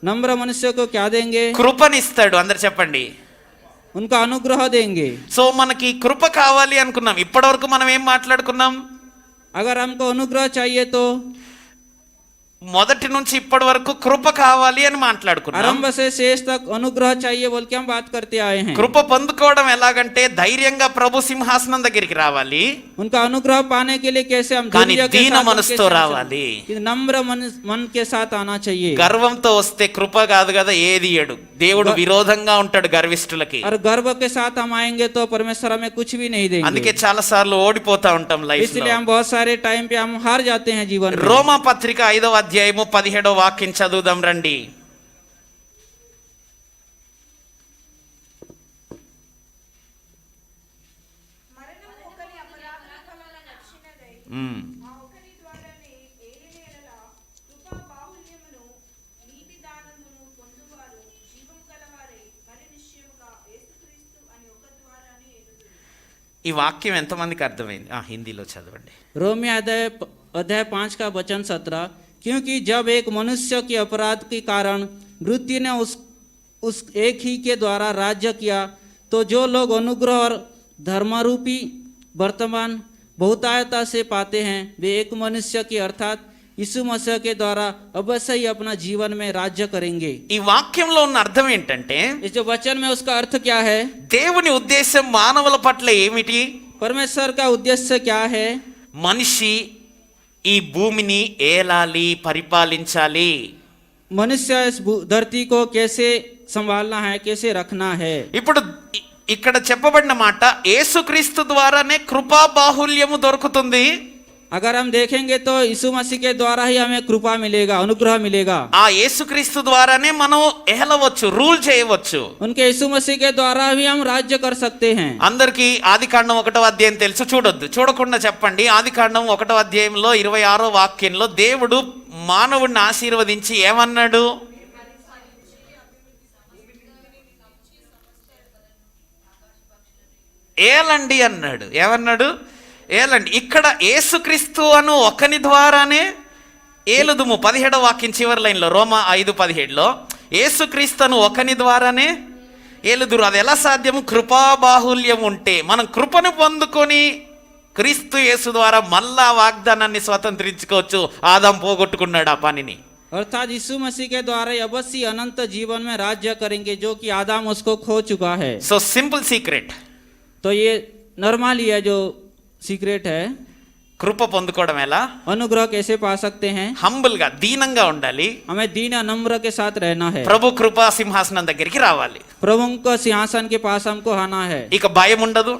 B: नम्र मनुष्य को क्या देंगे?
A: కృపనిస్తాడు. అందరు చెప్పండి.
B: उनका अनुग्रह देंगे।
A: సో మనకి కృప కావాలి అనుకున్నాం. ఇప్పటివరకు మనం ఏం మాట్లాడుకున్నాం?
B: अगर हमको अनुग्रह चाहिए तो
A: మొదటి నుంచి ఇప్పటి వరకు కృప కావాలి అని మాట్లాడుకున్నాం.
B: आरंभ से शेष तक अनुग्रह चाहिए बोल के हम बात करते आए हैं।
A: కృప పొందుకోవడం ఎలాగంటే ధైర్యంగా ప్రభు సింహాసనం దగ్గరికి రావాలి,
B: उनका अनुग्रह पाने के लिए कैसे हम
A: కానీ
B: धैर्य के
A: దీన
B: साथ
A: మనసుతో
B: उनके साथ
A: రావాలి.
B: कि नम्र मन के साथ आना चाहिए।
A: గర్వంతో వస్తే కృప కాదు కదా ఏది ఇయ్యడు. దేవుడు విరోధంగా ఉంటాడు గర్విష్ఠులకి.
B: और गर्व के साथ हम आएंगे तो परमेश्वर हमें कुछ भी नहीं
A: అందుకే
B: देंगे।
A: చాలా సార్లు ఓడిపోతా ఉంటాం లైఫ్ లో.
B: इसलिए हम बहुत सारे टाइम पे हम हार जाते हैं जीवन में।
A: రోమా పత్రిక 5వ అధ్యాయము 17వ వాక్యం చదువుదాం రండి. ఈ వాక్యం ఎంతమందికి అర్థమైంది? హిందీలో చదవండి.
B: रोमियो अध्याय 5 का वचन 17, क्योंकि जब एक मनुष्य के अपराध के कारण मृत्यु ने उस एक ही के द्वारा राज्य किया, तो जो लोग अनुग्रह और धर्मरूपी वर्तमान बहुतायता से पाते हैं, वे एक मनुष्य की अर्थात यीशु मसीह के द्वारा अवश्य ही अपना जीवन में राज्य करेंगे।
A: ఈ వాక్యంలో ఉన్న అర్థం ఏంటంటే,
B: इस जो वचन में उसका अर्थ क्या है?
A: దేవుని ఉద్దేశం మానవుల పట్ల ఏమిటి?
B: परमेश्वर का उद्देश्य क्या है?
A: మనిషి ఈ భూమిని ఏలాలి, పరిపాలించాలి.
B: मनुष्य इस धरती को कैसे संभालना है, कैसे रखना है।
A: ఇప్పుడు ఇక్కడ చెప్పబడిన మాట, యేసుక్రీస్తు ద్వారానే కృపా బాహుల్యము దొరుకుతుంది.
B: अगर हम देखेंगे तो यीशु मसीह के द्वारा ही हमें कृपा मिलेगा, अनुग्रह मिलेगा।
A: ఆ యేసుక్రీస్తు ద్వారానే మనం ఏలవచ్చు, రూల్ చేయవచ్చు.
B: उनके यीशु मसीह के द्वारा भी हम राज्य कर सकते हैं।
A: అందరికీ ఆదికాండం 1వ అధ్యాయం తెలుసు, చూడొద్దు, చూడకుండా చెప్పండి. ఆదికాండం 1వ అధ్యాయంలో 26వ వాక్యంలో దేవుడు మానవుడిని ఆశీర్వదించి ఏమన్నాడు? ఏలండి అన్నాడు. ఏమన్నాడు? ఏలండి. ఇక్కడ యేసుక్రీస్తు అను ఒకని ద్వారానే ఏలుదుము. 17వ వాక్యం చివరి లైన్లో, రోమా 5:17లో యేసుక్రీస్తును ఒకని ద్వారానే ఏలుదురు. అది ఎలా సాధ్యము? కృపా బాహుల్యం ఉంటే. మనం కృపను పొందుకొని క్రీస్తు యేసు ద్వారా మళ్ళా వాగ్దానాన్ని స్వతంత్రించుకోవచ్చు. ఆదాం పోగొట్టుకున్నాడు ఆ పనిని.
B: अर्थात यीशु मसीह के द्वारा ही अवश्य अनंत जीवन में राज्य करेंगे, जो कि आदम उसको खो चुका है।
A: సో సింపుల్ సీక్రెట్,
B: तो ये नॉर्मली है जो सीक्रेट है।
A: కృప పొందుకోవడం ఎలా?
B: अनुग्रह कैसे पा सकते हैं?
A: హంబుల్ గా, దీనంగా ఉండాలి.
B: हमें दीन नम्र के साथ रहना है।
A: ప్రభు కృపా సింహాసనం దగ్గరికి రావాలి.
B: प्रभु का सिंहासन के पास हमको आना है।
A: ఇక భయం ఉండదు,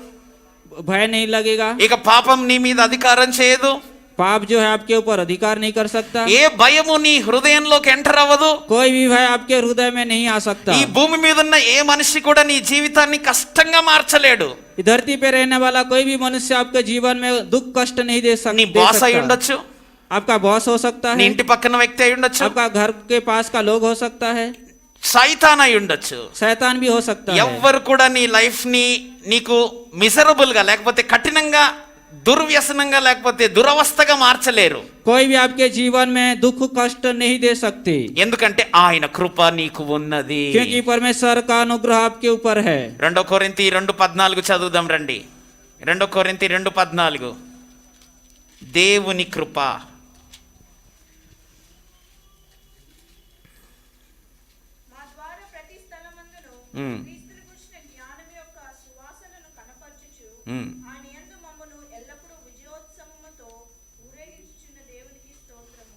B: भय नहीं लगेगा।
A: ఇక పాపం నీ మీద అధికారం చేయదు.
B: पाप जो है आपके ऊपर अधिकार नहीं कर सकता।
A: ఏ భయము నీ హృదయంలోకి ఎంటర్ అవ్వదు.
B: कोई भी भय आपके हृदय में नहीं आ सकता।
A: ఈ భూమి మీద ఉన్న ఏ మనిషి కూడా నీ జీవితాన్ని కష్టంగా మార్చలేడు.
B: धरती पे रहने वाला कोई भी मनुष्य आपके जीवन में दुख कष्ट नहीं दे
A: నీ బాస్ అయి ఉండొచ్చు,
B: आपका बॉस हो सकता
A: నీ
B: है,
A: ఇంటి పక్కన వ్యక్తి అయి ఉండొచ్చు,
B: आपका घर के पास का लोग हो सकता है,
A: సైతాన్ అయి ఉండొచ్చు.
B: शैतान भी हो सकता है।
A: ఎవ్వరు కూడా నీ లైఫ్ ని నీకు మిజరబుల్ గా, లేకపోతే కఠినంగా, దుర్వ్యసనంగా, లేకపోతే దురవస్థగా మార్చలేరు.
B: कोई भी आपके जीवन में दुख कष्ट नहीं दे सकते,
A: ఎందుకంటే ఆయన కృప నీకు ఉన్నది.
B: क्योंकि परमेश्वर का अनुग्रह आपके ऊपर है।
A: 2 కొరింథీ 2:14 చదువుదాం రండి. 2 కొరింథీ 2:14. దేవుని కృప.
C: మా ద్వారా ప్రతి స్థలమందును క్రీస్తుని గురించిన జ్ఞానం యొక్క సువాసనను కనపరచుచు ఆయన యందు మమ్మను ఎల్లప్పుడూ విజయోత్సవముతో ఊరేగించుచున్న దేవునికి స్తోత్రము।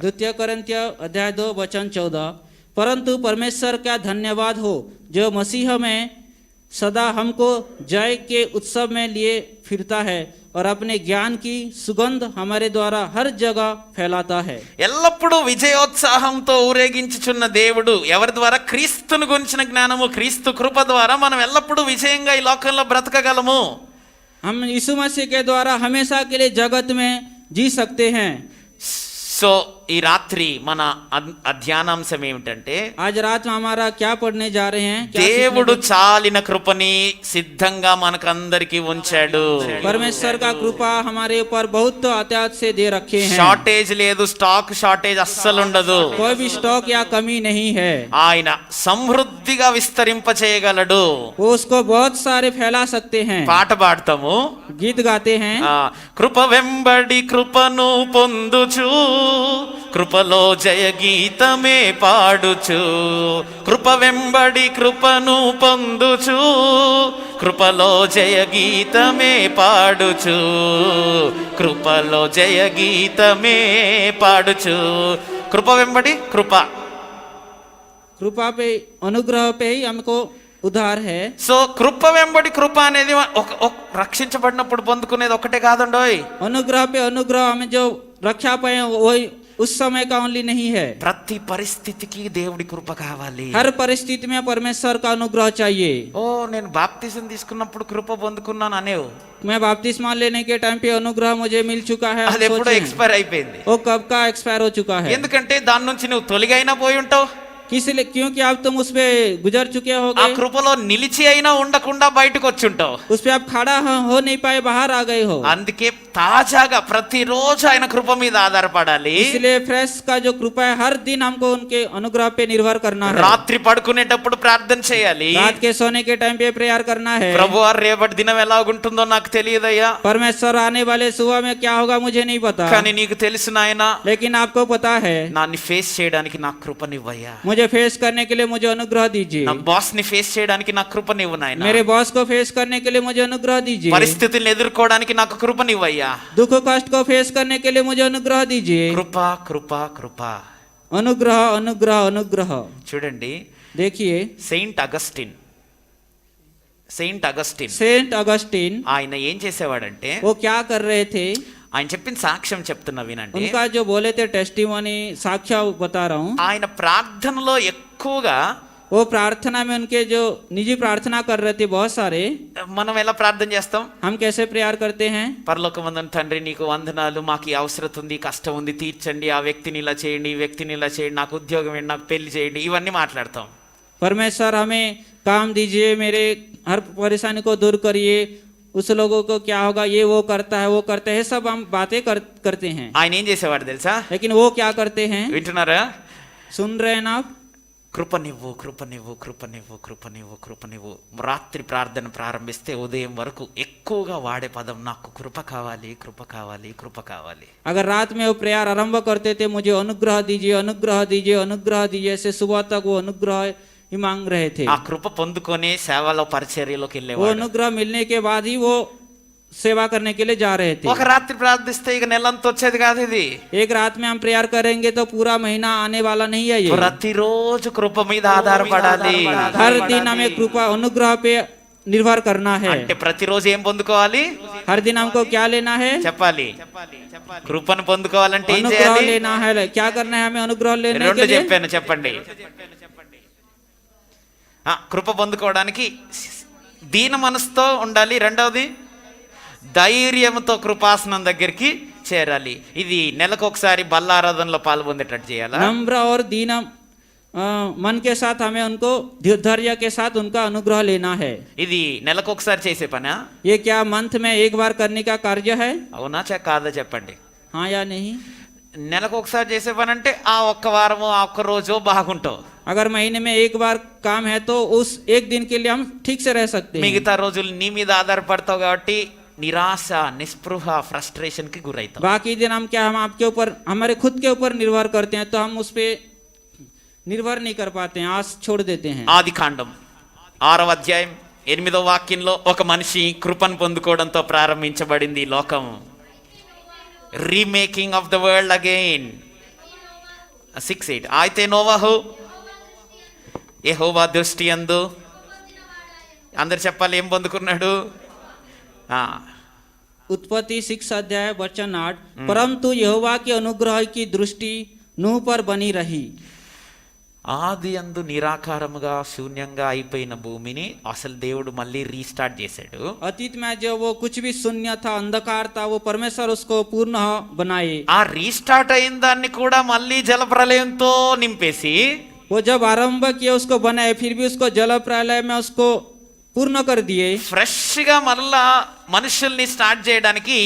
B: द्वितीय कोरिन्थिय अध्याय 2 वचन 14, परंतु परमेश्वर का धन्यवाद हो जो मसीह में सदा हमको जय के उत्सव में लिए फिरता है और अपने ज्ञान की सुगंध हमारे द्वारा हर जगह फैलाता है।
A: ఎల్లప్పుడూ విజయోత్సాహంతో ఊరేగించుచున్న దేవుడు ఎవరి ద్వారా? క్రీస్తును గురించిన జ్ఞానము, క్రీస్తు కృప ద్వారా మనం ఎల్లప్పుడూ విజయంగా ఈ లోకంలో బ్రతకగలము.
B: हम यीशु मसीह के द्वारा हमेशा के लिए जगत में जी सकते हैं।
A: సో ఈ రాత్రి మన ధ్యానాంశం ఏమిటంటే,
B: आज रात में हमारा क्या पढ़ने जा रहे हैं? क्या
A: దేవుడు
B: सीखने
A: చాలిన కృపని సిద్ధంగా మనకందరికి ఉంచాడు.
B: परमेश्वर का कृपा हमारे ऊपर बहुत अत्यात से दे रखे हैं।
A: షార్టేజ్ లేదు, స్టాక్ షార్టేజ్ అస్సలు ఉండదు.
B: कोई भी स्टॉक या कमी नहीं है।
A: ఆయన సమృద్ధిగా విస్తరింప చేయగలడు.
B: वो उसको बहुत सारे फैला सकते हैं।
A: పాట పాడతాము,
B: गीत गाते हैं,
A: కృప వెంబడి కృపను పొందుచు, కృపలో జయ గీతమే పాడుచు. కృప వెంబడి కృపను పొందుచు, కృపలో జయ గీతమే పాడుచు. కృపలో జయ గీతమే పాడుచు. కృప వెంబడి కృప.
B: कृपा पे अनुग्रह पे ही हमको उद्धार है।
A: సో కృప వెంబడి కృప అనేది రక్షించబడినప్పుడు పొందుకునేది ఒకటే కాదండోయ్.
B: अनुग्रह पे अनुग्रह हमें जो रक्षा पाए वही उस समय का ओनली नहीं है।
A: ప్రతి పరిస్థితికి దేవుడి కృప కావాలి.
B: हर परिस्थिति में परमेश्वर का अनुग्रह चाहिए।
A: ఓ నేను బాప్తిజం తీసుకున్నప్పుడు కృప పొందుకున్నాను అనేవు,
B: मैं बपतिस्मा लेने के टाइम पे अनुग्रह मुझे मिल चुका है, हम
A: అది ఎప్పుడో
B: सोचें।
A: ఎక్స్పైర్ అయిపోయింది.
B: वो कब का एक्सपायर हो चुका है?
A: ఎందుకంటే దాని నుంచి నువ్వు తొలగైనా పోయి ఉంటావు.
B: किस लिए, क्योंकि अब तुम उस पे गुजर चुके
A: ఆ
B: होगे,
A: కృపలో నిలిచి అయినా ఉండకుండా బయటకు వచ్చుంటావు.
B: उस पे आप खड़ा हो नहीं पाए, बाहर आ गए हो.
A: అందుకే తాజాగా ప్రతిరోజు ఆయన కృప మీద ఆధారపడాలి.
B: इसलिए फ्रेश का जो कृपा है, हर दिन हमको उनके अनुग्रह पे निर्भर करना है.
A: రాత్రి పడుకునేటప్పుడు ప్రార్థన చేయాలి.
B: रात के सोने के टाइम पे प्रेयर करना है.
A: ప్రభువా రేపటి దినం ఎలాగుంటుందో నాకు తెలియదయ్యా,
B: परमेश्वर आने वाले सुबह में क्या होगा मुझे नहीं पता,
A: కానీ నీకు తెలుసు నాయనా,
B: लेकिन आपको पता है.
A: నాన్ని ఫేస్ చేయడానికి నాకు కృపనివ్వయ్యా.
B: मुझे फेस करने के लिए मुझे अनुग्रह दीजिए.
A: నా బాస్ ని ఫేస్ చేయడానికి నాకు కృపనివ్వు నాయనా.
B: मेरे बॉस को फेस करने के लिए मुझे अनुग्रह दीजिए.
A: పరిస్థితులను ఎదుర్కోవడానికి నాకు కృపనివ్వయ్యా.
B: दुख कष्ट को फेस करने के लिए मुझे अनुग्रह दीजिए.
A: కృప కృప కృప.
B: अनुग्रह अनुग्रह अनुग्रह.
A: చూడండి,
B: देखिए
A: సెయింట్ అగస్టిన్
B: सेंट अगस्टिन,
A: ఆయన ఏం చేసేవాడంటే,
B: वो क्या कर रहे थे,
A: ఆయన చెప్పిన సాక్ష్యం చెప్తున్నా వినండి.
B: उनका जो बोले थे टेस्टिमोनी, साक्ष्य बता रहा हूँ.
A: ఆయన ప్రార్థనలో ఎక్కువగా
B: वो प्रार्थना में उनके जो निजी प्रार्थना कर रहे थे बहुत सारे.
A: మనం ఎలా ప్రార్థన చేస్తాం?
B: हम कैसे प्रेयर करते हैं?
A: పరలోకమందున్న తండ్రి నీకు వందనాలు, మాకు ఈ అవసరం ఉంది, కష్టం ఉంది, తీర్చండి, ఆ వ్యక్తిని ఇలా చేయండి, ఈ వ్యక్తిని ఇలా చేయండి, నాకు ఉద్యోగం ఏంటి, నాకు పెళ్లి చేయండి, ఇవన్నీ మాట్లాడతాం.
B: परमेश्वर हमें काम दीजिए, मेरे हर परेशानी को दूर करिए, उस लोगों को क्या होगा, ये वो करता है, वो करता है, सब हम बातें करते हैं.
A: ఆయన ఏం చేసేవాడు తెలుసా?
B: लेकिन वो क्या करते हैं,
A: వింటున్నారా?
B: सुन रहे हैं ना आप?
A: కృపనివ్వు కృపనివ్వు కృపనివ్వు కృపనివ్వు కృపనివ్వు. రాత్రి ప్రార్థన ప్రారంభిస్తే ఉదయం వరకు ఎక్కువగా వాడే పదం నాకు కృప కావాలి, కృప కావాలి, కృప కావాలి.
B: अगर रात में वो प्रेयर आरंभ करते थे, मुझे अनुग्रह दीजिए, अनुग्रह दीजिए, अनुग्रह दीजिए, ऐसे सुबह तक वो अनुग्रह ही मांग रहे थे.
A: ఆ కృప పొందుకొని సేవలో పరిచర్యలోకి
B: वो
A: వెళ్ళేవాడు.
B: अनुग्रह मिलने के बाद ही वो सेवा करने के लिए जा रहे थे.
A: ఒక రాత్రి ప్రార్థిస్తే ఇక నెలంతా వచ్చేది కాదు ఇది.
B: एक रात में हम प्रेयर करेंगे तो पूरा महीना आने वाला नहीं है ये.
A: ప్రతిరోజు కృప మీద ఆధారపడాలి.
B: हर दिन हमें कृपा अनुग्रह पे निर्भर करना है.
A: అంటే ప్రతిరోజు ఏం పొందుకోవాలి
B: हर दिन हमको क्या लेना है,
A: చెప్పాలి. కృపను పొందుకోవాలంటే ఏం
B: अनुग्रह
A: చేయాలి?
B: लेना है. क्या करना है हमें अनुग्रह लेने
A: రెండు
B: के लिए?
A: చెప్పాను, చెప్పండి. కృప పొందుకోవడానికి దీన మనసుతో ఉండాలి. రెండవది ధైర్యంతో కృపాసనం దగ్గరికి చేరాలి. ఇది నెలకు ఒకసారి బల్లారాధనలో పాల్పొందేటట్టు చేయాలా?
B: नम्र और दीन मन के साथ हमें उनको धैर्य के साथ उनका अनुग्रह लेना है.
A: ఇది నెలకు ఒకసారి చేసే పనా?
B: ये क्या मंथ में एक बार करने का कार्य है?
A: అవునా కాదా చెప్పండి.
B: हाँ या नहीं?
A: నెలకు ఒకసారి చేసే పని అంటే ఆ ఒక్క వారము, ఆ ఒక్క రోజు బాగుంటావు.
B: अगर महीने में एक बार काम है तो उस एक दिन के लिए हम ठीक से रह सकते हैं.
A: మిగతా రోజులు నీ మీద ఆధారపడతావు కాబట్టి నిరాశ, నిస్పృహ, ఫ్రస్ట్రేషన్ కి గురవుతాం.
B: बाकी दिन हम क्या, हम आपके ऊपर, हमारे खुद के ऊपर निर्भर करते हैं, तो हम उस पे निर्भर नहीं कर पाते हैं, आस छोड़ देते हैं.
A: ఆది కాండం 6వ అధ్యాయం 8వ వాక్యంలో ఒక మనిషి కృపను పొందుకోవడంతో ప్రారంభించబడింది ఈ లోకం. Remaking of the world again. 6:8 అయితే నోవహు యెహోవా దృష్టి యందు, అందరు చెప్పాలి ఏం పొందుకున్నాడు?
B: उत्पत्ति 6 अध्याय वचन 8, परंतु यहोवा के अनुग्रह की दृष्टि नूह पर बनी रही.
A: ఆది యందు నిరాకారముగా శూన్యంగా అయిపోయిన భూమిని అసలు దేవుడు మళ్ళీ రీస్టార్ట్ చేశాడు.
B: अतीत में जो वो कुछ भी शून्य था, अंधकार था, वो परमेश्वर उसको पूर्ण बनाए.
A: ఆ రీస్టార్ట్ అయిన దాన్ని కూడా మళ్ళీ జలప్రలయంతో నింపేసి
B: वो जब आरंभ किया उसको बनाए, फिर भी उसको जल प्रलय में उसको पूर्ण कर दिए.
A: ఫ్రెష్ గా మళ్ళా మనుషుల్ని స్టార్ట్ చేయడానికి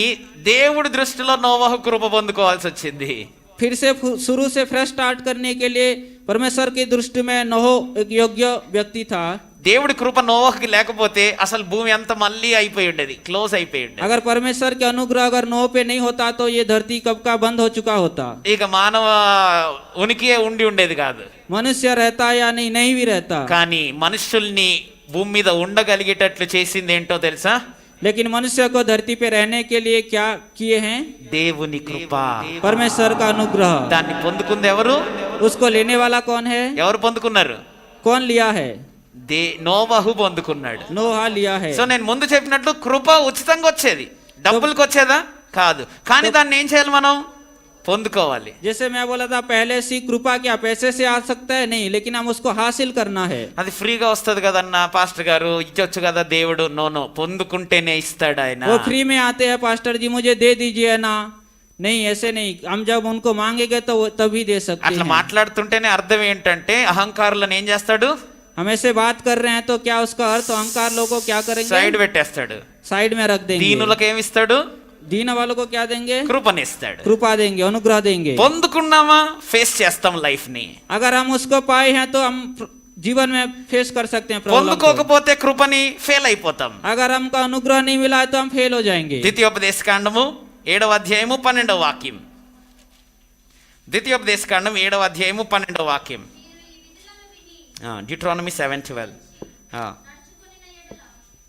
A: దేవుడి దృష్టిలో నోవహు కృప పొందుకోవాల్సి వచ్చింది.
B: फिर से शुरू से फ्रेश स्टार्ट करने के लिए परमेश्वर की दृष्टि में नोह एक योग्य व्यक्ति था.
A: దేవుడి కృప నోవహుకి లేకపోతే అసలు భూమి అంతా మళ్ళీ అయిపోయి ఉండేది, క్లోజ్ అయిపోయి ఉండేది.
B: अगर परमेश्वर के अनुग्रह अगर नोह पे नहीं होता तो ये धरती कब का बंद हो चुका होता.
A: ఇక మానవ ఉనికియే ఉండి ఉండేది కాదు.
B: मनुष्य रहता या नहीं, नहीं भी रहता.
A: కానీ మనుషుల్ని భూమి మీద ఉండగలిగేటట్లు చేసింది ఏంటో తెలుసా?
B: लेकिन मनुष्य को धरती पे रहने के लिए क्या किए हैं?
A: దేవుని కృప.
B: परमेश्वर का अनुग्रह.
A: దాన్ని పొందుకుంది ఎవరు?
B: उसको लेने वाला कौन है?
A: ఎవరు పొందుకున్నారు?
B: कौन लिया है?
A: నోవహు పొందుకున్నాడు.
B: नोहा लिया है.
A: సో నేను ముందు చెప్పినట్లు కృప ఉచితంగా వచ్చేది, డబ్బులకు వచ్చేదా? కాదు. కానీ దాన్ని ఏం చేయాలి? మనం పొందుకోవాలి.
B: जैसे मैं बोला था पहले सी, कृपा क्या पैसे से आ सकता है? नहीं, लेकिन हम उसको हासिल करना है.
A: అది ఫ్రీగా వస్తుంది కదన్నా పాస్టర్ గారు, ఇచ్చొచ్చు కదా దేవుడు. నో, పొందుకుంటేనే ఇస్తాడు ఆయన.
B: वो फ्री में आते हैं, पास्टर जी मुझे दे दीजिए ना. नहीं, ऐसे नहीं, हम जब उनको मांगेंगे तो वो तभी दे सकते
A: అట్లా
B: हैं।
A: మాట్లాడుతుంటేనే అర్థం ఏంటంటే అహంకారులను ఏం చేస్తాడు?
B: हम ऐसे बात कर रहे हैं तो क्या उसका अर्थ अहंकार लोगों को क्या
A: సైడ్
B: करेंगे?
A: పెట్టేస్తాడు.
B: साइड में रख देंगे।
A: దీనులకు ఏమి ఇస్తాడు?
B: दीन वालों को क्या देंगे?
A: కృపనిస్తాడు.
B: कृपा देंगे, अनुग्रह देंगे।
A: పొందుకున్నామా ఫేస్ చేస్తాం లైఫ్ ని.
B: अगर हम उसको पाए हैं तो हम जीवन में फेस कर सकते हैं प्रॉब्लम को।
A: పొందుకోకపోతే కృపని ఫెయిల్ అయిపోతాం.
B: अगर हमको अनुग्रह नहीं मिला है तो हम फेल हो जाएंगे।
A: ద్వితీయోపదేశకాండము 7వ అధ్యాయము 12వ వాక్యం. ద్వితీయోపదేశకాండం 7వ అధ్యాయము 12వ వాక్యం. డ్యూట్రానమీ 7:12.
D: నడుచుకొనిన ఎడల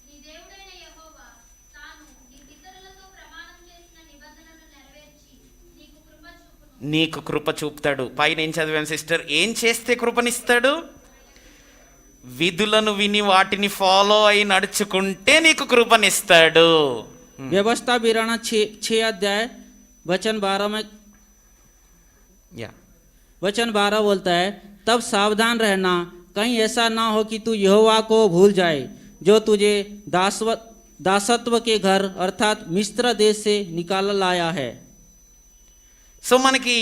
D: నీ దేవుడైన యెహోవా తాను నీ పితరులతో ప్రమాణం చేసిన నిబంధనను నెరవేర్చి నీకు కృప చూపును.
A: నీకు కృప చూపుతాడు. పైన ఏం చదివాను సిస్టర్? ఏం చేస్తే కృపనిస్తాడు? విధులను విని వాటిని ఫాలో అయి నడుచుకుంటే నీకు కృపనిస్తాడు.
B: व्यवस्था विवरण 6 अध्याय वचन 12 में
A: యా
B: वचन 12 बोलता है, तब सावधान रहना, कहीं ऐसा ना हो कि तू यहोवा को भूल जाए जो तुझे दासत्व के घर अर्थात मिस्र देश से निकाल लाया है।
A: సో మనకి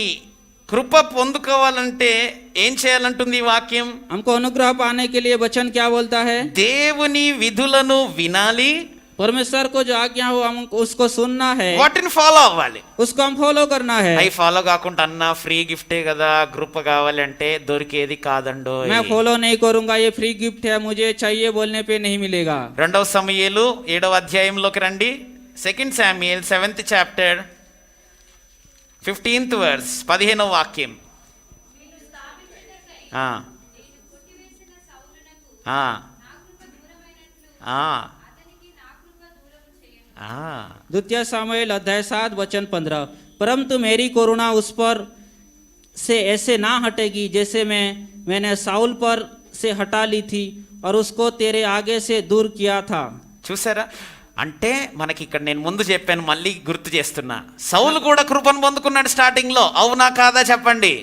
A: కృప పొందుకోవాలంటే ఏం చేయాలంటుంది ఈ వాక్యం?
B: हमको अनुग्रह पाने के लिए वचन क्या बोलता है?
A: దేవుని విధులను వినాలి,
B: परमेश्वर को जो आज्ञा हो हम उसको सुनना है,
A: వాటిని ఫాలో అవ్వాలి.
B: उसको हम फॉलो करना है।
A: అవి ఫాలో కాకుండా అన్న ఫ్రీ గిఫ్టే కదా గ్రూప్ కావాలి అంటే దొరికేది కాదండో.
B: मैं फॉलो नहीं करूंगा, ये फ्री गिफ्ट है, मुझे चाहिए बोलने पे नहीं मिलेगा।
A: 2వ సమూయేలు 7వ అధ్యాయంలోకి రండి. 2 Samuel 7th chapter 15th verse 15వ వాక్యం.
D: నిన్ను స్థాపించుటకై
A: ఆ,
D: నేను కొట్టివేసిన సౌలునకు
A: ఆ,
D: నా కృప దూరమైనట్లు
A: ఆ,
D: అతనికి నా కృప దూరము చేయను.
A: ఆ.
B: द्वितीय सामुएल अध्याय 7 वचन 15, परंतु मेरी करुणा उस पर से ऐसे ना हटेगी जैसे मैंने साउल पर से हटा ली थी और उसको तेरे आगे से दूर किया था।
A: చూసారా? అంటే మనకి ఇక్కడ నేను ముందు చెప్పాను, మళ్ళీ గుర్తు చేస్తున్నా. సౌలు కూడా కృపను పొందుకున్నాడు స్టార్టింగ్ లో. అవునా కాదా చెప్పండి?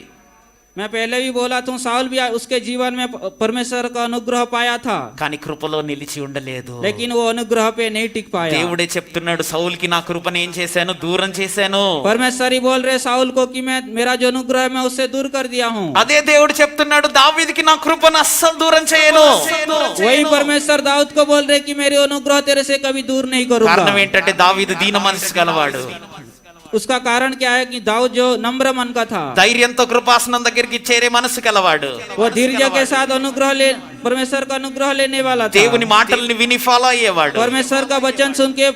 B: मैं पहले भी बोला था, साउल भी उसके जीवन में परमेश्वर का अनुग्रह पाया था,
A: కానీ కృపలో నిలిచి ఉండలేదు.
B: लेकिन वो अनुग्रह पे नहीं टिक पाया।
A: దేవుడే చెప్తున్నాడు, సౌల్కి నా కృపను ఏం చేశాను? దూరం చేశాను.
B: परमेश्वर ही बोल रहे साउल को कि मैं मेरा जो अनुग्रह है मैं उससे दूर कर दिया हूँ।
A: అదే దేవుడు చెప్తున్నాడు, దావీదుకి నా కృపను అస్సలు దూరం చేయను.
B: वही परमेश्वर दाऊद को बोल रहे कि मेरे अनुग्रह तेरे से कभी दूर नहीं
A: కారణం
B: करूंगा।
A: ఏంటంటే దావీదు దీన మనసు గలవాడు.
B: उसका कारण क्या है कि दाऊद जो नम्र मन का था,
A: ధైర్యంతో కృపాసనం దగ్గరికి చేరే మనసు గలవాడు.
B: वो धैर्य के साथ अनुग्रह ले परमेश्वर का अनुग्रह लेने वाला था,
A: దేవుని మాటల్ని విని ఫాలో అయ్యేవాడు.
B: परमेश्वर का वचन सुन के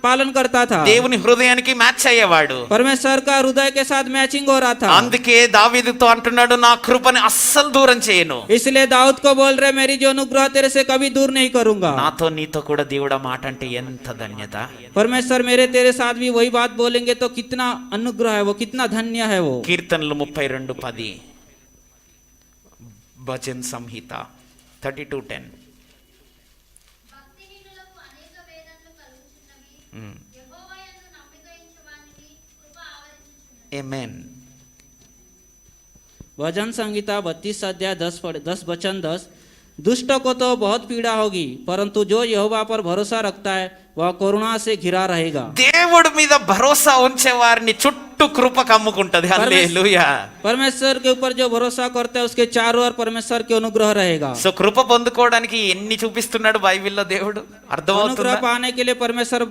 B: पालन करता था,
A: దేవుని హృదయానికి మ్యాచ్ అయ్యేవాడు.
B: परमेश्वर का हृदय के साथ मैचिंग हो रहा था।
A: అందుకే దావీదుతో అంటున్నాడు, నా కృపని అస్సలు దూరం చేయను.
B: इसलिए दाऊद को बोल रहे मेरी जो अनुग्रह तेरे से कभी दूर नहीं करूंगा।
A: నాతో నీతో కూడా దేవుడు ఆ మాట అంటే ఎంత ధన్యత.
B: परमेश्वर मेरे तेरे साथ भी वही बात बोलेंगे तो कितना अनुग्रह है वो, कितना धन्य है वो।
A: కీర్తనలు 32:10, భజన్ సంహిత 32:10.
D: భక్తిహీనులకు అనేక వేదనలు కలుగుచున్నవి. యెహోవా యందు నమ్మిక ఉంచు వానికి కృప ఆవరించుచున్నది.
A: ఆమేన్.
B: भजन संहिता 32 अध्याय 10 वचन 10, दुष्ट को तो बहुत पीड़ा होगी परंतु जो यहोवा पर भरोसा रखता है वह करुणा से घिरा रहेगा।
A: దేవుడి మీద భరోసా ఉంచే వారిని చుట్టూ కృప కమ్ముకుంటది. హల్లెలూయా.
B: परमेश्वर के ऊपर जो भरोसा करता है उसके चारों ओर परमेश्वर के अनुग्रह रहेगा।
A: సో కృప పొందుకోవడానికి ఎన్ని చూపిస్తున్నాడు బైబిల్లో దేవుడు? అర్థమవుతుందా?
B: अनुग्रह पाने के लिए परमेश्वर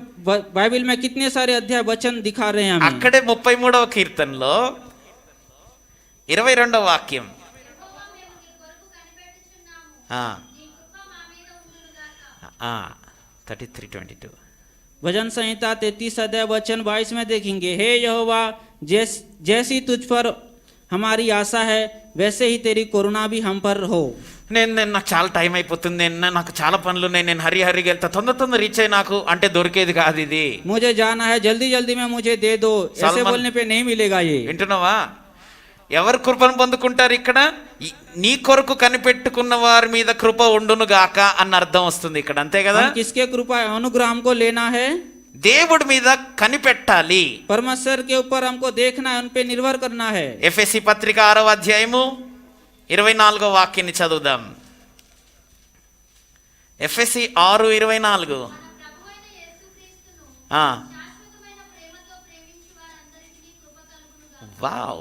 B: बाइबल में कितने सारे अध्याय वचन दिखा रहे हैं हमें।
A: అక్కడే 33వ కీర్తనలో 22వ వాక్యం.
D: యెహోవా మేము నీ కొరకు కనిపెట్టుచున్నాము.
A: ఆ,
D: నీ కృప మా మీద ఉండునుగాక.
A: ఆ, 33:22.
B: भजन संहिता 33 अध्याय वचन 22 में देखेंगे, हे यहोवा जैसी तुझ पर हमारी आशा है वैसे ही तेरी करुणा भी हम पर हो।
A: నేను నాకు చాలా టైం అయిపోతుంది, నాకు చాలా పనులు ఉన్నాయి, నేను హరిగా వెళ్తా, తొందర రీచ్ అయ్యి నాకు అంటే దొరికేది కాదు ఇది.
B: मुझे जाना है, जल्दी जल्दी में मुझे दे दो, ऐसे
A: सलमान-
B: बोलने पे नहीं मिलेगा ये।
A: వింటున్నావా? ఎవరు కృపను పొందుకుంటారు ఇక్కడ? నీ కొరకు కనిపెట్టుకున్న వారి మీద కృప ఉండును గాక అన్న అర్థం వస్తుంది ఇక్కడ, అంతే కదా?
B: हम किसके कृपा अनुग्रह हमको लेना है?
A: దేవుడి మీద కనిపెట్టాలి.
B: परमेश्वर के ऊपर हमको देखना है, उन पे निर्भर करना है।
A: ఎఫెసీ పత్రిక 6వ అధ్యాయము 24వ వాక్యాన్ని చదువుదాం. ఎఫెసీ 6:24.
D: మన ప్రభువైన యేసుక్రీస్తును
A: ఆ,
D: శాశ్వతమైన ప్రేమతో ప్రేమించు వారందరికీ కృప
A: वाव,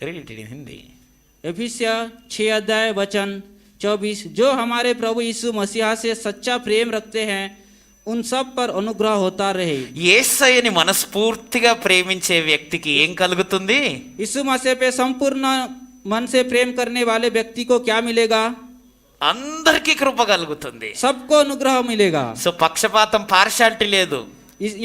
A: रीड इट इन हिंदी।
B: एफिसिया 6 अध्याय वचन 24, जो हमारे प्रभु यीशु मसीह से सच्चा प्रेम रखते हैं उन सब पर अनुग्रह होता रहे।
A: యేసయ్యని మనస్ఫూర్తిగా ప్రేమించే వ్యక్తికి ఏం కలుగుతుంది?
B: यीशु मसीह पे संपूर्ण मन से प्रेम करने वाले व्यक्ति को क्या मिलेगा?
A: అందరికీ కృప కలుగుతుంది।
B: सबको अनुग्रह मिलेगा।
A: సో పక్షపాతం, పార్షాలిటీ లేదు।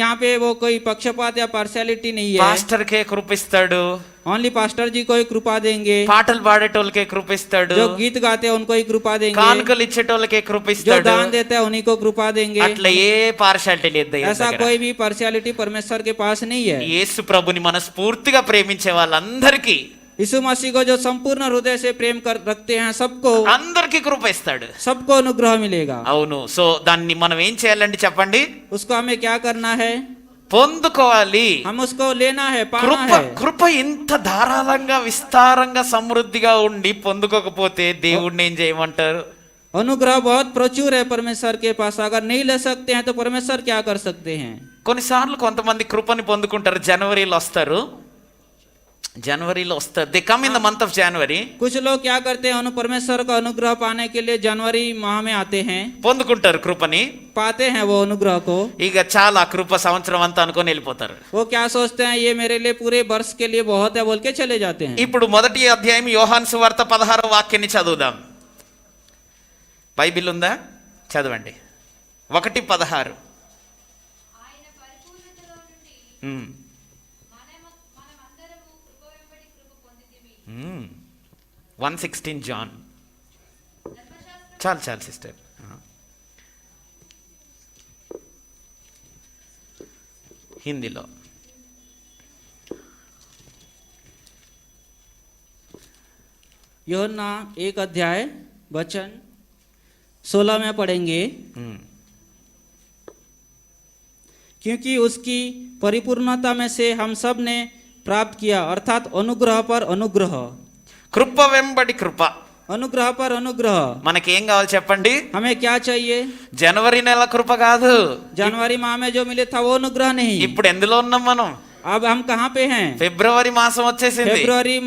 B: यहाँ पे वो कोई पक्षपात या पार्शियलिटी नहीं है।
A: పాస్టర్కే కృప ఇస్తాడు,
B: ओनली पास्टर जी को ही कृपा देंगे,
A: పాటలు పాడేటోళ్ళకే కృప ఇస్తాడు,
B: जो गीत गाते हैं उनको ही कृपा देंगे,
A: కానుకలు ఇచ్చేటోళ్ళకే కృప
B: जो
A: ఇస్తాడు।
B: दान देते हैं उन्हीं को कृपा देंगे।
A: అట్లా ఏ పార్షాలిటీ లేదు దైవం
B: ऐसा
A: దగ్గర।
B: कोई भी पार्शियलिटी परमेश्वर के पास नहीं है।
A: యేసు ప్రభుని మనస్ఫూర్తిగా ప్రేమించే వాళ్ళందరికీ,
B: यीशु मसीह को जो संपूर्ण हृदय से प्रेम कर रखते हैं सबको
A: అందరికీ కృప ఇస్తాడు।
B: सबको अनुग्रह मिलेगा।
A: అవును। సో దాన్ని మనం ఏం చేయాలండి చెప్పండి?
B: उसको हमें क्या करना है?
A: పొందుకోవాలి।
B: हम उसको लेना है, पाना
A: కృప
B: है।
A: కృప ఇంత ధారాళంగా విస్తారంగా సమృద్ధిగా ఉండి పొందుకోకపోతే దేవుడిని ఏం చేయమంటారు?
B: अनुग्रह बहुत प्रचुर है परमेश्वर के पास, अगर नहीं ले सकते हैं तो परमेश्वर क्या कर सकते हैं?
A: కొన్నిసార్లు కొంతమంది కృపని పొందుకుంటారు, జనవరిలో వస్తారు, they come in the month of January.
B: कुछ लोग क्या करते हैं, परमेश्वर का अनुग्रह पाने के लिए जनवरी माह में आते हैं,
A: పొందుకుంటారు కృపని,
B: पाते हैं वो अनुग्रह को।
A: ఇక చాలా కృప సంవత్సరం అంతా అనుకొని వెళ్ళిపోతారు।
B: वो क्या सोचते हैं, ये मेरे लिए पूरे वर्ष के लिए बहुत है बोल के चले जाते हैं।
A: ఇప్పుడు మొదటి అధ్యాయం యోహాను సువార్త 16వ వాక్యాన్ని చదువుదాం। బైబిల్ ఉందా? చదవండి 1:16।
D: ఆయన పరిపూర్ణతలో నుండి మనమందరము కృప వెంబడి కృప పొందితిమి।
A: 1:16 జాన్। చాలు చాలు సిస్టర్। హిందీలో
B: यूहन्ना 1 अध्याय वचन 16 में पढ़ेंगे, क्योंकि उसकी परिपूर्णता में से हम सब ने प्राप्त किया, अर्थात अनुग्रह पर अनुग्रह।
A: కృప వెంబడి కృప।
B: अनुग्रह पर अनुग्रह।
A: మనకేం కావాలి చెప్పండి?
B: हमें क्या चाहिए?
A: జనవరి నెల కృప కాదు,
B: जनवरी माह में जो मिले था वो अनुग्रह नहीं।
A: ఇప్పుడు ఎందులో ఉన్నాం మనం?
B: अब हम कहाँ पे हैं?
A: ఫిబ్రవరి మాసం వచ్చేసింది।
B: फरवरी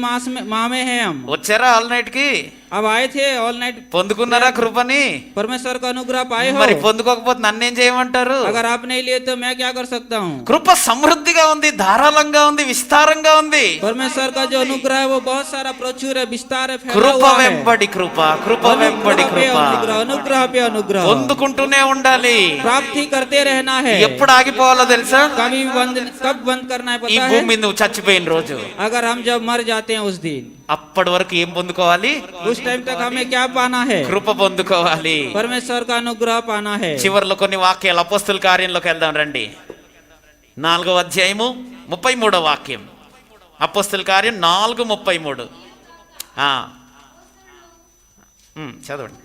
B: माह में हैं हम।
A: వచ్చారా ఆల్ నైట్ కి?
B: अब आए थे ऑल नाइट।
A: పొందుకున్నారా కృపని?
B: परमेश्वर का अनुग्रह पाए हो?
A: మరి పొందుకోకపోతే నన్నేం చేయమంటారు?
B: अगर आप नहीं लिए तो मैं क्या कर सकता हूँ?
A: కృప సమృద్ధిగా ఉంది, ధారాళంగా ఉంది, విస్తారంగా ఉంది।
B: परमेश्वर का जो अनुग्रह है वो बहुत सारा प्रचुर है, विस्तार है, फैला
A: కృప
B: हुआ है।
A: వెంబడి కృప, కృప వెంబడి
B: अनुग्रह पे
A: కృప।
B: अनुग्रह, अनुग्रह पे अनुग्रह।
A: పొందుకుంటూనే ఉండాలి।
B: प्राप्ति करते रहना है।
A: ఎప్పుడు ఆగిపోవాలో తెలుసా?
B: कभी कब बंद करना है
A: ఈ
B: पता
A: భూమి
B: है?
A: మీద నువ్వు చచ్చిపోయిన రోజు।
B: अगर हम जब मर जाते हैं उस दिन,
A: అప్పటి వరకు ఏం పొందుకోవాలి?
B: उस टाइम तक हमें क्या पाना है?
A: కృప పొందుకోవాలి।
B: परमेश्वर का अनुग्रह पाना है।
A: చివర్లో కొన్ని వాక్యాలు అపోస్తుల కార్యంలోకి వెళ్దాం రండి। 4వ అధ్యాయము 33వ వాక్యం, అపోస్తుల కార్యం 4:33। చదవండి।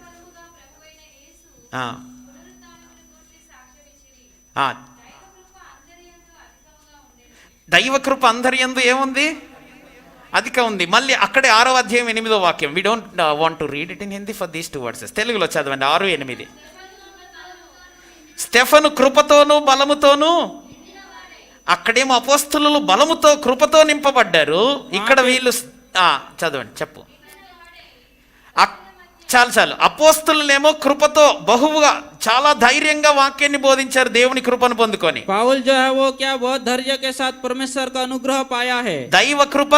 D: ప్రభువైన యేసు
A: ఆ,
D: పునరుత్థానమును గూర్చి సాక్ష్యమిచ్చిరి।
A: ఆ,
D: దైవ కృప అందరి యందు అధికముగా ఉండెను।
A: దైవ కృప అందరి యందు ఏముంది? అధిక ఉంది। మళ్ళీ అక్కడే 6వ అధ్యాయం 8వ వాక్యం। We don't want to read it in Hindi for these 2 verses. తెలుగులో చదవండి 6:8। స్టెఫను కృపతోను బలముతోను, అక్కడేమో అపోస్తలులు బలముతో కృపతో నింపబడ్డారు, ఇక్కడ వీళ్ళు చదవండి, చెప్పు। చాలు చాలు। అపోస్తలులేమో కృపతో బహువుగా చాలా ధైర్యంగా వాక్యాన్ని బోధించారు దేవుని కృపను పొందుకొని।
B: पाउल जो है वो क्या बहुत धैर्य के साथ परमेश्वर का अनुग्रह पाया है।
A: దైవ కృప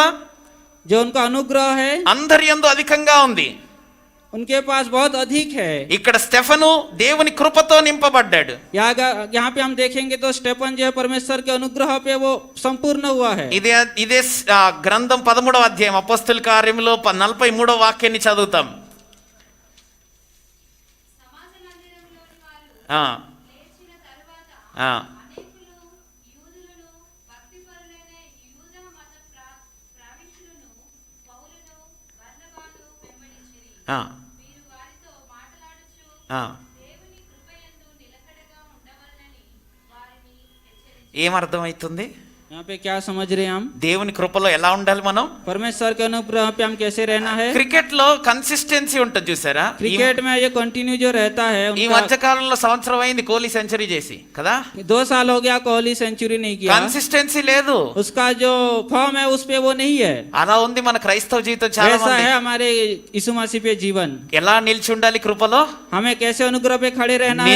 B: जो उनका अनुग्रह है
A: అందరి యందు అధికంగా ఉంది।
B: उनके पास बहुत अधिक है।
A: ఇక్కడ స్టెఫను దేవుని కృపతో నింపబడ్డాడు।
B: यहाँ पे हम देखेंगे तो स्टेफन जो है परमेश्वर के अनुग्रह पे वो संपूर्ण हुआ है।
A: ఇదే గ్రంథం 13వ అధ్యాయం అపోస్తల కార్యములో 43వ వాక్యాన్ని చదువుతాం।
D: సమాజ మందిరములోని వారు
A: ఆ,
D: లేచిన తరువాత
A: ఆ,
D: అనేకులు యూదులను భక్తిపరులైన యూదా మత ప్రవిష్టులను పౌలును బర్నబాను వెంబడించిరి।
A: ఆ,
D: వీరు వారితో మాట్లాడుచు
A: ఆ.
D: దేవుని కృపయందు నిలకడగా ఉండవలనని వారిని హెచ్చరించారు।
A: ఏమర్థమవుతుంది?
B: यहाँ पे क्या समझ रहे हैं हम?
A: దేవుని కృపలో ఎలా ఉండాలి మనం?
B: परमेश्वर के अनुग्रह पे हम कैसे रहना है?
A: క్రికెట్ లో కన్సిస్టెన్సీ ఉంటుంది చూసారా?
B: क्रिकेट में ये कंटिन्यू जो रहता है
A: ఈ
B: उनका,
A: మధ్య కాలంలో సంవత్సరం అయింది కోహ్లీ సెంచరీ చేసి కదా,
B: 2 साल हो गया कोहली सेंचुरी नहीं किया,
A: కన్సిస్టెన్సీ లేదు.
B: उसका जो फॉर्म है उस पे वो नहीं है।
A: అలా ఉంది మన క్రైస్తవ జీవితం చాలా
B: वैसा
A: మంది.
B: है हमारे यीशु मसीह पे जीवन।
A: ఎలా నిలిచి ఉండాలి కృపలో?
B: हमें कैसे अनुग्रह पे खड़े रहना है?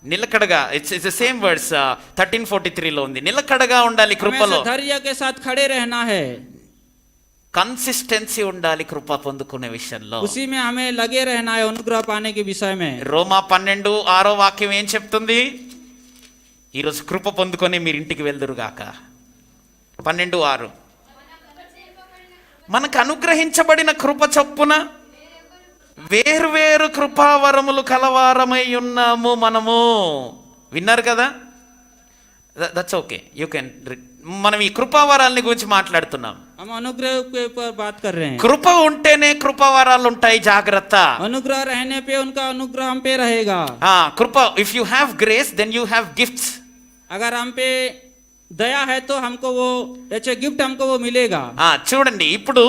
A: నిలకడగా ఇట్స్ సేమ్ వర్డ్స్ 1343 లో ఉంది. నిలకడగా ఉండాలి
B: हमें
A: కృపలో.
B: धैर्य के साथ खड़े रहना है,
A: కన్సిస్టెన్సీ ఉండాలి కృప పొందుకునే విషయంలో.
B: उसी में हमें लगे रहना है अनुग्रह पाने के विषय में।
A: రోమా 12:6 వాక్యం ఏం చెప్తుంది? ఈరోజు కృప పొందుకొని మీరు ఇంటికి వెళ్దురుగాక. 12:6 మనకు అనుగ్రహించబడిన కృప చొప్పున వేర్వేరు కృపావరములు కలవారమై ఉన్నాము మనము. విన్నారు కదా? That's okay, you can. మనం ఈ కృపావరాలని గురించి మాట్లాడుతున్నాం.
B: हम अनुग्रह के ऊपर बात कर रहे हैं।
A: కృప ఉంటేనే కృపావరాలు ఉంటాయి, జాగ్రత్త.
B: अनुग्रह रहने पे उनका अनुग्रह हम पे रहेगा।
A: కృప, if you have grace then you have gifts.
B: अगर हम पे दया है तो हमको वो अच्छे गिफ्ट हमको वो मिलेगा।
A: చూడండి, ఇప్పుడు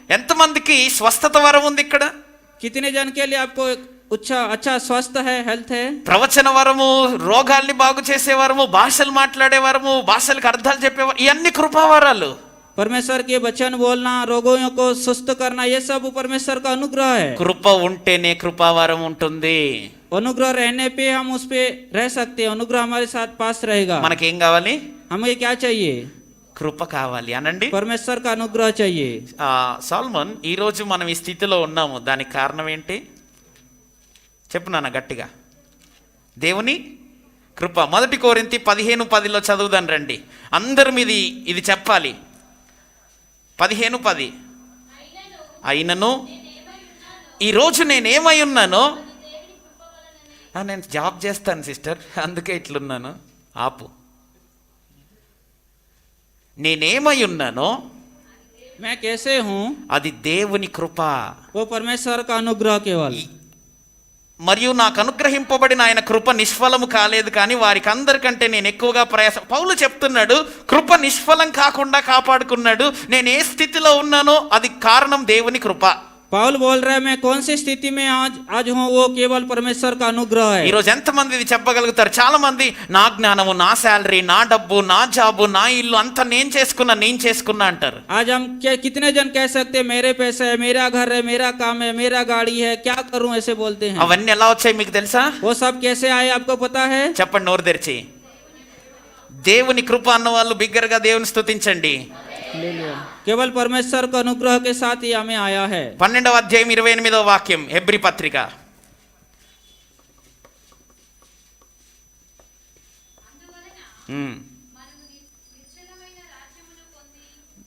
A: ఎంతమందికి స్వస్థత వరం ఉంది ఇక్కడ?
B: कितने जन के लिए आपको अच्छा स्वस्थ है, हेल्थ है?
A: ప్రవచన వరము, రోగాల్ని బాగు చేసే వరము, భాషలు మాట్లాడే వరము, భాషలకు అర్థాలు చెప్పేవారు, ఇవన్నీ కృపావరాలు.
B: परमेश्वर के वचन बोलना, रोगों को सुस्त करना, ये सब परमेश्वर का अनुग्रह है।
A: కృప ఉంటేనే కృపావరం ఉంటుంది.
B: अनुग्रह रहने पे हम उस पे रह सकते हैं, अनुग्रह हमारे साथ पास रहेगा।
A: మనకేం కావాలి?
B: हमें क्या चाहिए?
A: కృప కావాలి అనండి.
B: परमेश्वर का अनुग्रह चाहिए।
A: సాల్మన్, ఈ రోజు మనం ఈ స్థితిలో ఉన్నాము, దానికి కారణం ఏంటి? చెప్పు నాన్న గట్టిగా. దేవుని కృప. 1 కొరింథీ 15:10 చదువుదాం రండి. అందరి మీద ఇది చెప్పాలి. 15:10 అయినను ఈరోజు నేనేమై ఉన్నానో, నేను జాబ్ చేస్తాను సిస్టర్, అందుకే ఇట్లున్నాను. ఆపు. నేనేమై ఉన్నానో
B: मैं कैसे हूँ
A: అది దేవుని కృప.
B: वो परमेश्वर का अनुग्रह केवल।
A: మరియు నాకు అనుగ్రహింపబడిన ఆయన కృప నిష్ఫలము కాలేదు, కానీ వారికి అందరికంటే నేను ఎక్కువగా ప్రయాస. పౌలు చెప్తున్నాడు, కృప నిష్ఫలం కాకుండా కాపాడుకున్నాడు. నేను ఏ స్థితిలో ఉన్నానో అది కారణం దేవుని కృప.
B: पाउल बोल रहा है मैं कौन सी स्थिति में आज हूँ, वो केवल परमेश्वर का अनुग्रह है।
A: ఈరోజు ఎంతమంది ఇది చెప్పగలుగుతారు? చాలా మంది, నా జ్ఞానము, నా శాలరీ, నా డబ్బు, నా జాబు, నా ఇల్లు అంతా నేను చేసుకున్నా అంటారు.
B: आज हम कितने जन कह सकते हैं मेरे पैसे है, मेरा घर है, मेरा काम है, मेरा गाड़ी है, क्या करूं, ऐसे बोलते हैं।
A: అవన్నీ ఎలా వచ్చాయి మీకు తెలుసా?
B: वो सब कैसे आए आपको पता है?
A: చెప్పండి నోరు తెరిచి. దేవుని కృప అన్న వాళ్ళు బిగ్గరగా దేవుని స్తుతించండి.
B: केवल परमेश्वर का अनुग्रह के साथ ही हमें आया है।
A: 12వ అధ్యాయం 28వ వాక్యం, హెబ్రీ పత్రిక.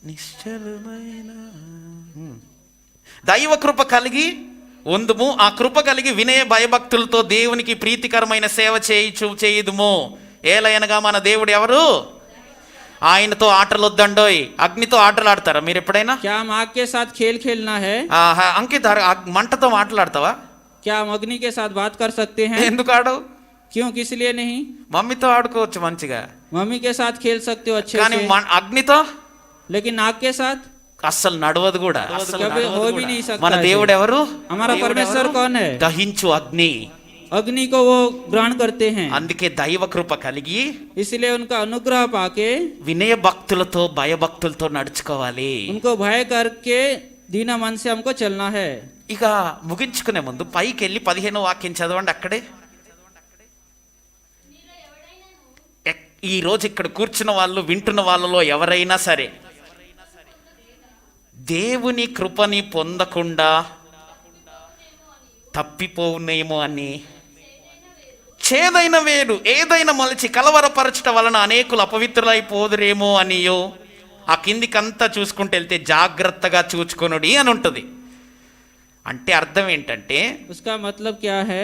A: నిశ్చలమైన దైవ కృప కలిగి ఉందుము, ఆ కృప కలిగి వినయ భయభక్తులతో దేవునికి ప్రీతికరమైన సేవ చేయుదుము. ఏలయనగా మన దేవుడు ఎవరు? ఆయనతో ఆటలు వద్దండోయ్. అగ్నితో ఆటలు ఆడతారా మీరు ఎప్పుడైనా?
B: क्या हम आग के साथ खेल खेलना है?
A: అంకిత్, మంటతో మాట్లాడతావా?
B: क्या हम अग्नि के साथ बात कर सकते हैं?
A: ఎందుకు ఆడవు?
B: क्यों, किस लिए नहीं?
A: మమ్మీతో ఆడుకోవచ్చు మంచిగా,
B: मम्मी के साथ खेल सकते हो अच्छे
A: కానీ
B: से,
A: అగ్నితో
B: लेकिन आग के साथ
A: అస్సలు నడవదు కూడా.
B: कभी हो भी नहीं सकता।
A: మన దేవుడు ఎవరు?
B: हमारा परमेश्वर कौन है?
A: దహించు అగ్ని.
B: अग्नि को वो ग्रहण करते हैं,
A: అందుకే దైవ కృప కలిగి
B: इसलिए उनका अनुग्रह पाके
A: వినయ భక్తులతో భయభక్తులతో నడుచుకోవాలి.
B: उनको भय करके दीना मन से हमको चलना है।
A: ఇక ముగించుకునే ముందు పైకి వెళ్ళి 15వ వాక్యం చదవండి. అక్కడే ఈ రోజు ఇక్కడ కూర్చున్న వాళ్ళు, వింటున్న వాళ్ళలో ఎవరైనా సరే దేవుని కృపని పొందకుండా తప్పిపోవునేమో అని, చేదైన వేరు ఏదైనా మొలిచి కలవరపరచట వలన అనేకులు అపవిత్రులైపోదురేమో అనియో, ఆ కిందికంతా చూసుకుంటూ వెళ్తే జాగ్రత్తగా చూచుకొనుడి అని ఉంటుంది. అంటే అర్థం ఏంటంటే,
B: उसका मतलब क्या है?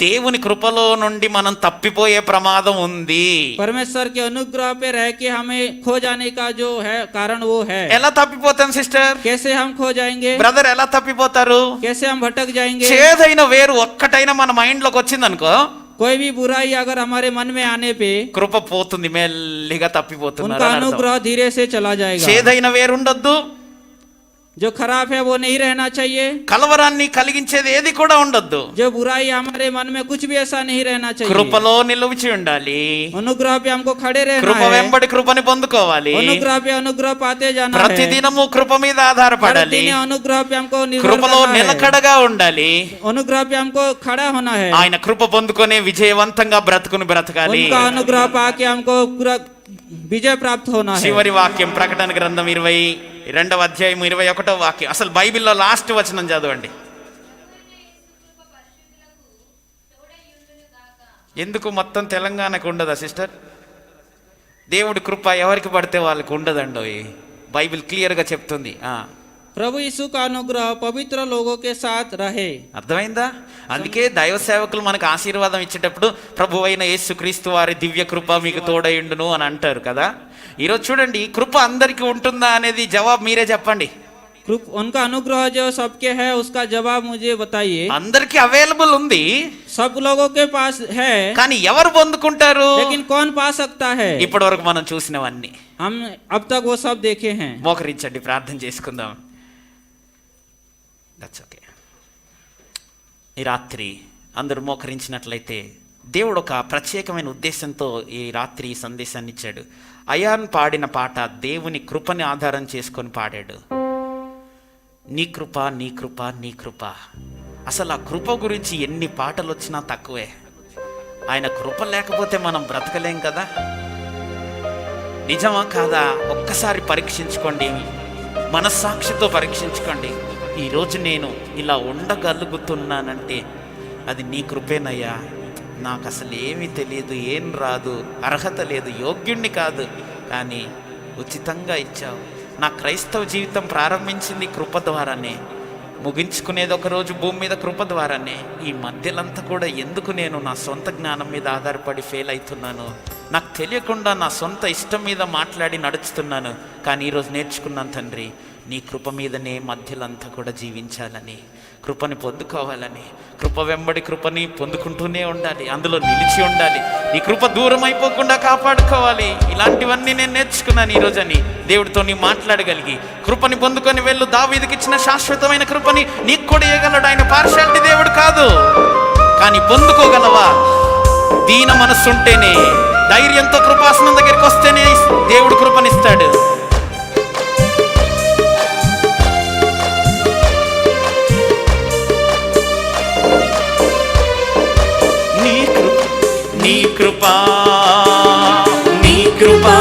A: దేవుని కృపలో నుండి మనం తప్పిపోయే ప్రమాదం ఉంది.
B: परमेश्वर के अनुग्रह पे रह के हमें खो जाने का जो है कारण वो है।
A: ఎలా తప్పిపోతాం సిస్టర్?
B: कैसे हम खो जाएंगे?
A: బ్రదర్ ఎలా తప్పిపోతారు?
B: कैसे हम भटक जाएंगे?
A: చేదైన వేరు ఒక్కటైనా మన మైండ్ లోకి వచ్చింది అనుకో,
B: कोई भी बुराई अगर हमारे मन में आने पे
A: కృప పోతుంది, మెల్లిగా తప్పిపోతున్నారు
B: उनका
A: అని అర్థం.
B: अनुग्रह धीरे से चला जाएगा।
A: చేదైన వేరుండొద్దు,
B: जो खराब है वो नहीं रहना चाहिए,
A: కలవరాన్ని కలిగించేది ఏది కూడా ఉండొద్దు.
B: जो बुराई हमारे मन में कुछ भी ऐसा नहीं रहना चाहिए।
A: కృపలో నిలిచి ఉండాలి.
B: अनुग्रह पे हमको खड़े रहना
A: కృప
B: है,
A: వెంబడి కృపని పొందుకోవాలి.
B: अनुग्रह पे अनुग्रह पाते जाना है,
A: ప్రతిదినము కృప మీద ఆధారపడాలి.
B: प्रतिदिन अनुग्रह पे हमको निर्भर
A: కృపలో
B: करना है,
A: నిలకడగా ఉండాలి.
B: अनुग्रह पे हमको खड़ा होना है,
A: ఆయన కృప పొందుకొని విజయవంతంగా బ్రతుకుని బ్రతకాలి.
B: उनका अनुग्रह पाके हमको पूरा विजय प्राप्त होना है।
A: చివరి వాక్యం ప్రకటన గ్రంథం 22వ అధ్యాయం 21వ వాక్యం. అసలు బైబిల్లో లాస్ట్ వచనం చదవండి. ఎందుకు మొత్తం తెలంగాణకు ఉండదా సిస్టర్? దేవుడి కృప ఎవరికి పడితే వాళ్ళకి ఉండదండి. బైబిల్ క్లియర్గా చెప్తుంది.
B: प्रभु यीशु का अनुग्रह पवित्र लोगों के साथ रहे।
A: అర్థమైందా? అందుకే దైవ సేవకులు మనకు ఆశీర్వాదం ఇచ్చేటప్పుడు ప్రభు అయిన యేసుక్రీస్తు వారి దివ్య కృప మీకు తోడయుండును అని అంటారు కదా. ఈరోజు చూడండి, కృప అందరికీ ఉంటుందా అనేది జవాబు మీరే చెప్పండి.
B: उनका अनुग्रह जो सबके है उसका जवाब मुझे बताइए।
A: అందరికీ అవైలబుల్ ఉంది,
B: सब लोगों के पास है,
A: కానీ ఎవరు పొందుకుంటారు?
B: लेकिन कौन पा सकता है?
A: ఇప్పటి వరకు మనం చూసినవన్నీ.
B: हम अब तक वो सब देखे हैं।
A: మోకరించండి, ప్రార్థన చేసుకుందాం. That's okay. ఈ రాత్రి అందరూ మోకరించినట్లయితే దేవుడు ఒక ప్రత్యేకమైన ఉద్దేశంతో ఈ రాత్రి ఈ సందేశాన్ని ఇచ్చాడు. అయాన్ పాడిన పాట దేవుని కృపని ఆధారం చేసుకొని పాడాడు. నీ కృప, నీ కృప, నీ కృప. అసలు ఆ కృప గురించి ఎన్ని పాటలు వచ్చినా తక్కువే. ఆయన కృప లేకపోతే మనం బ్రతకలేం కదా. నిజమా కాదా? ఒక్కసారి పరీక్షించుకోండి, మనస్సాక్షితో పరీక్షించుకోండి. ఈరోజు నేను ఇలా ఉండగలుగుతున్నానంటే అది నీ కృపేనయ్యా. నాకు అసలు ఏమీ తెలియదు, ఏం రాదు, అర్హత లేదు, యోగ్యుణ్ణి కాదు, కానీ ఉచితంగా ఇచ్చావు. నా క్రైస్తవ జీవితం ప్రారంభించింది కృప ద్వారానే, ముగించుకునేది ఒకరోజు భూమి మీద కృప ద్వారానే. ఈ మధ్యలంతా కూడా ఎందుకు నేను నా సొంత జ్ఞానం మీద ఆధారపడి ఫెయిల్ అవుతున్నాను? నాకు తెలియకుండా నా సొంత ఇష్టం మీద మాట్లాడి నడుచుతున్నాను. కానీ ఈరోజు నేర్చుకున్నాను తండ్రి, నీ కృప మీదనే మధ్యలంతా కూడా జీవించాలని, కృపని పొందుకోవాలని, కృప వెంబడి కృపని పొందుకుంటూనే ఉండాలి, అందులో నిలిచి ఉండాలి, నీ కృప దూరం అయిపోకుండా కాపాడుకోవాలి. ఇలాంటివన్నీ నేను నేర్చుకున్నాను ఈరోజని దేవుడితో నీ మాట్లాడగలిగి. కృపని పొందుకొని వెళ్ళు. దావీదుకి ఇచ్చిన శాశ్వతమైన కృపని నీకు కూడా ఇవ్వగలడు. ఆయన పార్షాలిటీ దేవుడు కాదు. కానీ పొందుకోగలవా? దీన మనస్సు ఉంటేనే, ధైర్యంతో కృపాసనం దగ్గరికి వస్తేనే దేవుడు కృపనిస్తాడు. నీ కృపా, నీ కృపా,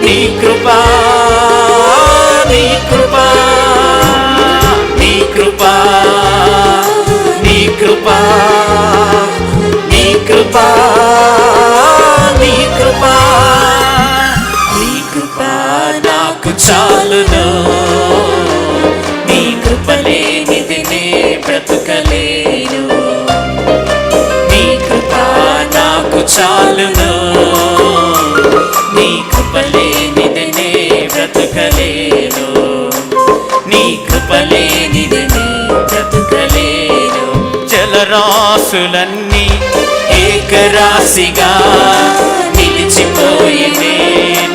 A: నీ కృపా, నీ కృపా, నీ కృపా, నీ కృపా, నీ కృపా, నీ కృపా, నీ కృపా నాకు చాలును. నీ కృప లేనిది నే బ్రతుకలేను. చాలును. నీ కృప లేనిది నే బ్రతుకలేను. నీ కృప లేనిది నే బ్రతుకలేను. జలరాశులన్నీ ఏకరాశిగా నిలిచిపోయినే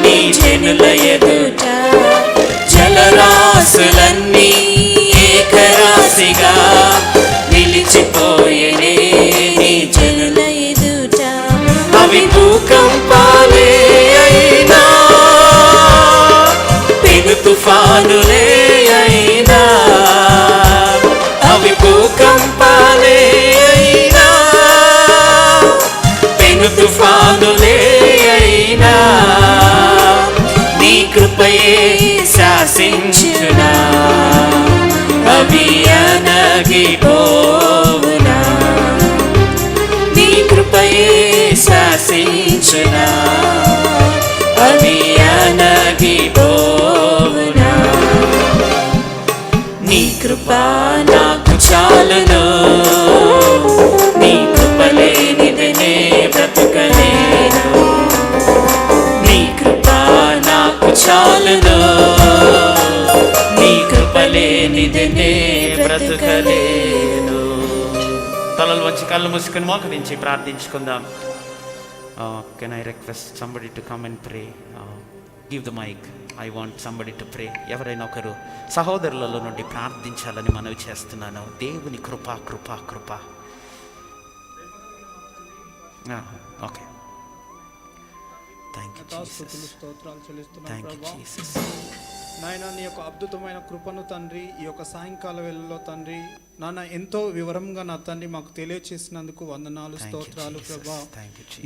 A: నీ జనుల ఎదుట. జలరాశులన్నీ ఏకరాశిగా నిలిచిపోయినే నీ జనుల ఎదుట. అవి భూకంపాలే అయినా, పెను తుఫానులే అయినా, అవి భూకంపాలే అయినా, పెను తుఫానులే అయినా, నీ కృపయే శాసించునా. అవి అనగిపోవునా. నీ కృపయే శాసించునా. అవి అనగిపోవునా. నీ కృప నాకు చాలును. నీ కృప లేనిది నే బ్రతుకలేను. నీ కృప నాకు చాలును. నీ కృప లేనిది నే బ్రతుక తలలు వంచి కళ్ళు మూసుకొని మోకరించి ప్రార్థించుకుందాం. Can I request somebody to come and pray? Give the mic. I want somebody to pray. ఎవరైనా ఒకరు సహోదరులలో నుండి ప్రార్థించాలని మనవి చేస్తున్నాను. దేవుని కృప కృప కృప. ఓకే, థ్యాంక్ యూ
E: స్తుతులు స్తోత్రాలు చెల్లిస్తున్నాం
A: థ్యాంక్ యూ
E: ప్రభా.
A: జీసస్.
E: నాయన నీ యొక్క అద్భుతమైన కృపను తండ్రి ఈ యొక్క సాయంకాల వేళలో తండ్రి నాన్న ఎంతో వివరంగా నా తండ్రి మాకు తెలియచేసినందుకు వందనాలు స్తోత్రాలు ప్రభా.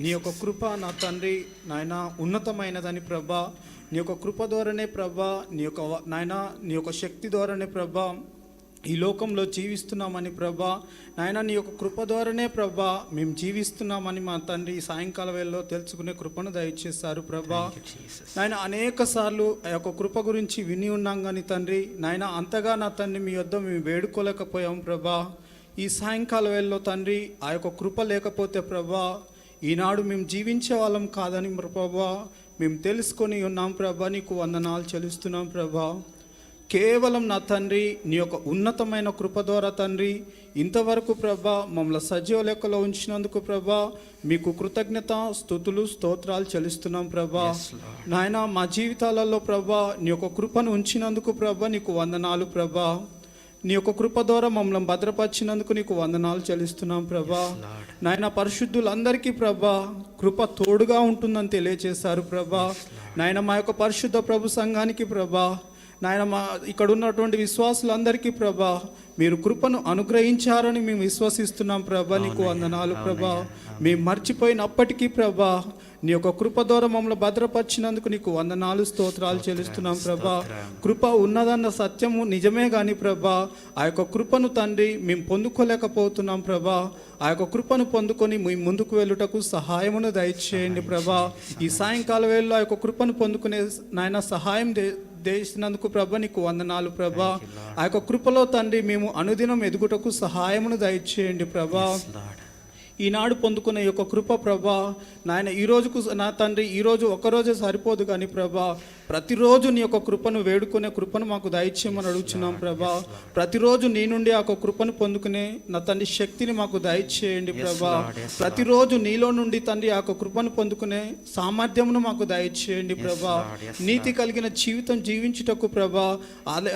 E: నీ యొక్క కృప నా తండ్రి నాయన ఉన్నతమైనదని ప్రభా. నీ యొక్క కృప ద్వారానే ప్రభా, నీ యొక్క నాయన నీ యొక్క శక్తి ద్వారానే ప్రభా ఈ లోకంలో జీవిస్తున్నామని ప్రభా. నాయన నీ యొక్క కృప ద్వారానే ప్రభా మేము జీవిస్తున్నామని మా తండ్రి ఈ సాయంకాల వేళలో తెలుసుకునే కృపను దయచేశారు ప్రభా. నాయన అనేక సార్లు ఆ యొక్క కృప గురించి విని ఉన్నాం కానీ తండ్రి నాయన అంతగా నా తండ్రి మీ వద్ద మేము వేడుకోలేకపోయాం ప్రభా. ఈ సాయంకాల వేళలో తండ్రి ఆ యొక్క కృప లేకపోతే ప్రభా ఈనాడు మేము జీవించే వాళ్ళం కాదని ప్రభా మేము తెలుసుకొని ఉన్నాం ప్రభా. నీకు వందనాలు చెల్లిస్తున్నాం ప్రభా. కేవలం నా తండ్రి నీ యొక్క ఉన్నతమైన కృప ద్వారా తండ్రి ఇంతవరకు ప్రభా మమ్మల్ని సజీవ లెక్కలో ఉంచినందుకు ప్రభా మీకు కృతజ్ఞత స్తుతులు స్తోత్రాలు చెల్లిస్తున్నాం ప్రభా. నాయన మా జీవితాలలో ప్రభా నీ యొక్క కృపను ఉంచినందుకు ప్రభా నీకు వందనాలు ప్రభా. నీ యొక్క కృప ద్వారా మమ్మల్ని భద్రపరిచినందుకు నీకు వందనాలు చెల్లిస్తున్నాం ప్రభా. నాయన పరిశుద్ధులందరికీ ప్రభా కృప తోడుగా ఉంటుందని తెలియజేశారు ప్రభా. నాయన మా యొక్క పరిశుద్ధ ప్రభు సంఘానికి ప్రభా నాయన మా ఇక్కడ ఉన్నటువంటి విశ్వాసులందరికీ ప్రభా మీరు కృపను అనుగ్రహించారని మేము విశ్వసిస్తున్నాం ప్రభా. నీకు వందనాలు ప్రభా. మేము మర్చిపోయినప్పటికీ ప్రభా నీ యొక్క కృప ద్వారా మమ్మల్ని భద్రపరిచినందుకు నీకు వందనాలు స్తోత్రాలు చెల్లిస్తున్నాం ప్రభా. కృప ఉన్నదన్న సత్యము నిజమే కానీ ప్రభా ఆ యొక్క కృపను తండ్రి మేము పొందుకోలేకపోతున్నాం ప్రభా. ఆ యొక్క కృపను పొందుకొని మేము ముందుకు వెళ్ళుటకు సహాయమును దయచేయండి ప్రభా. ఈ సాయంకాల వేళలో ఆ యొక్క కృపను పొందుకునే నాయన సహాయం చేసినందుకు ప్రభా నీకు వందనాలు ప్రభా. ఆ యొక్క కృపలో తండ్రి మేము అనుదినం ఎదుగుటకు సహాయమును దయచేయండి ప్రభా. ఈనాడు పొందుకునే యొక్క కృప ప్రభా నాయన ఈ రోజుకు నా తండ్రి ఈరోజు ఒక్కరోజే సరిపోదు కానీ ప్రభా ప్రతిరోజు నీ యొక్క కృపను వేడుకునే కృపను మాకు దయచేయమని అడుగుచున్నాం ప్రభా. ప్రతిరోజు నీ నుండి ఆ యొక్క కృపను పొందుకునే నా తండ్రి శక్తిని మాకు దయచేయండి ప్రభా. ప్రతిరోజు నీలో నుండి తండ్రి ఆ యొక్క కృపను పొందుకునే సామర్థ్యమును మాకు దయచేయండి ప్రభా. నీతి కలిగిన జీవితం జీవించుటకు ప్రభా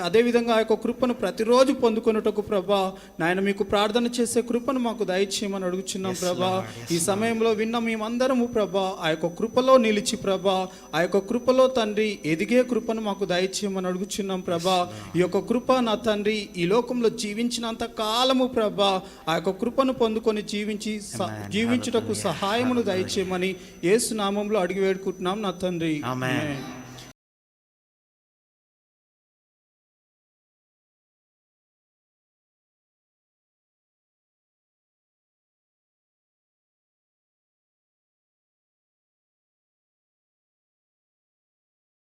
E: అదేవిధంగా ఆ యొక్క కృపను ప్రతిరోజు పొందుకున్నటకు ప్రభా నాయన మీకు ప్రార్థన చేసే కృపను మాకు దయచేయమని అడుగుచున్నాం ప్రభా. ఈ సమయంలో విన్న మేమందరము ప్రభా ఆ యొక్క కృపలో నిలిచి ప్రభా ఆ యొక్క కృపలో తండ్రి ఎదిగే కృపను మాకు దయచేయమని అడుగుచున్నాం ప్రభా. ఈ యొక్క కృప నా తండ్రి ఈ లోకంలో జీవించినంత కాలము ప్రభా ఆ యొక్క కృపను పొందుకొని జీవించుటకు సహాయమును దయచేయమని యేసు నామములో అడిగి వేడుకుంటున్నాం నా తండ్రి.
A: ఆమేన్.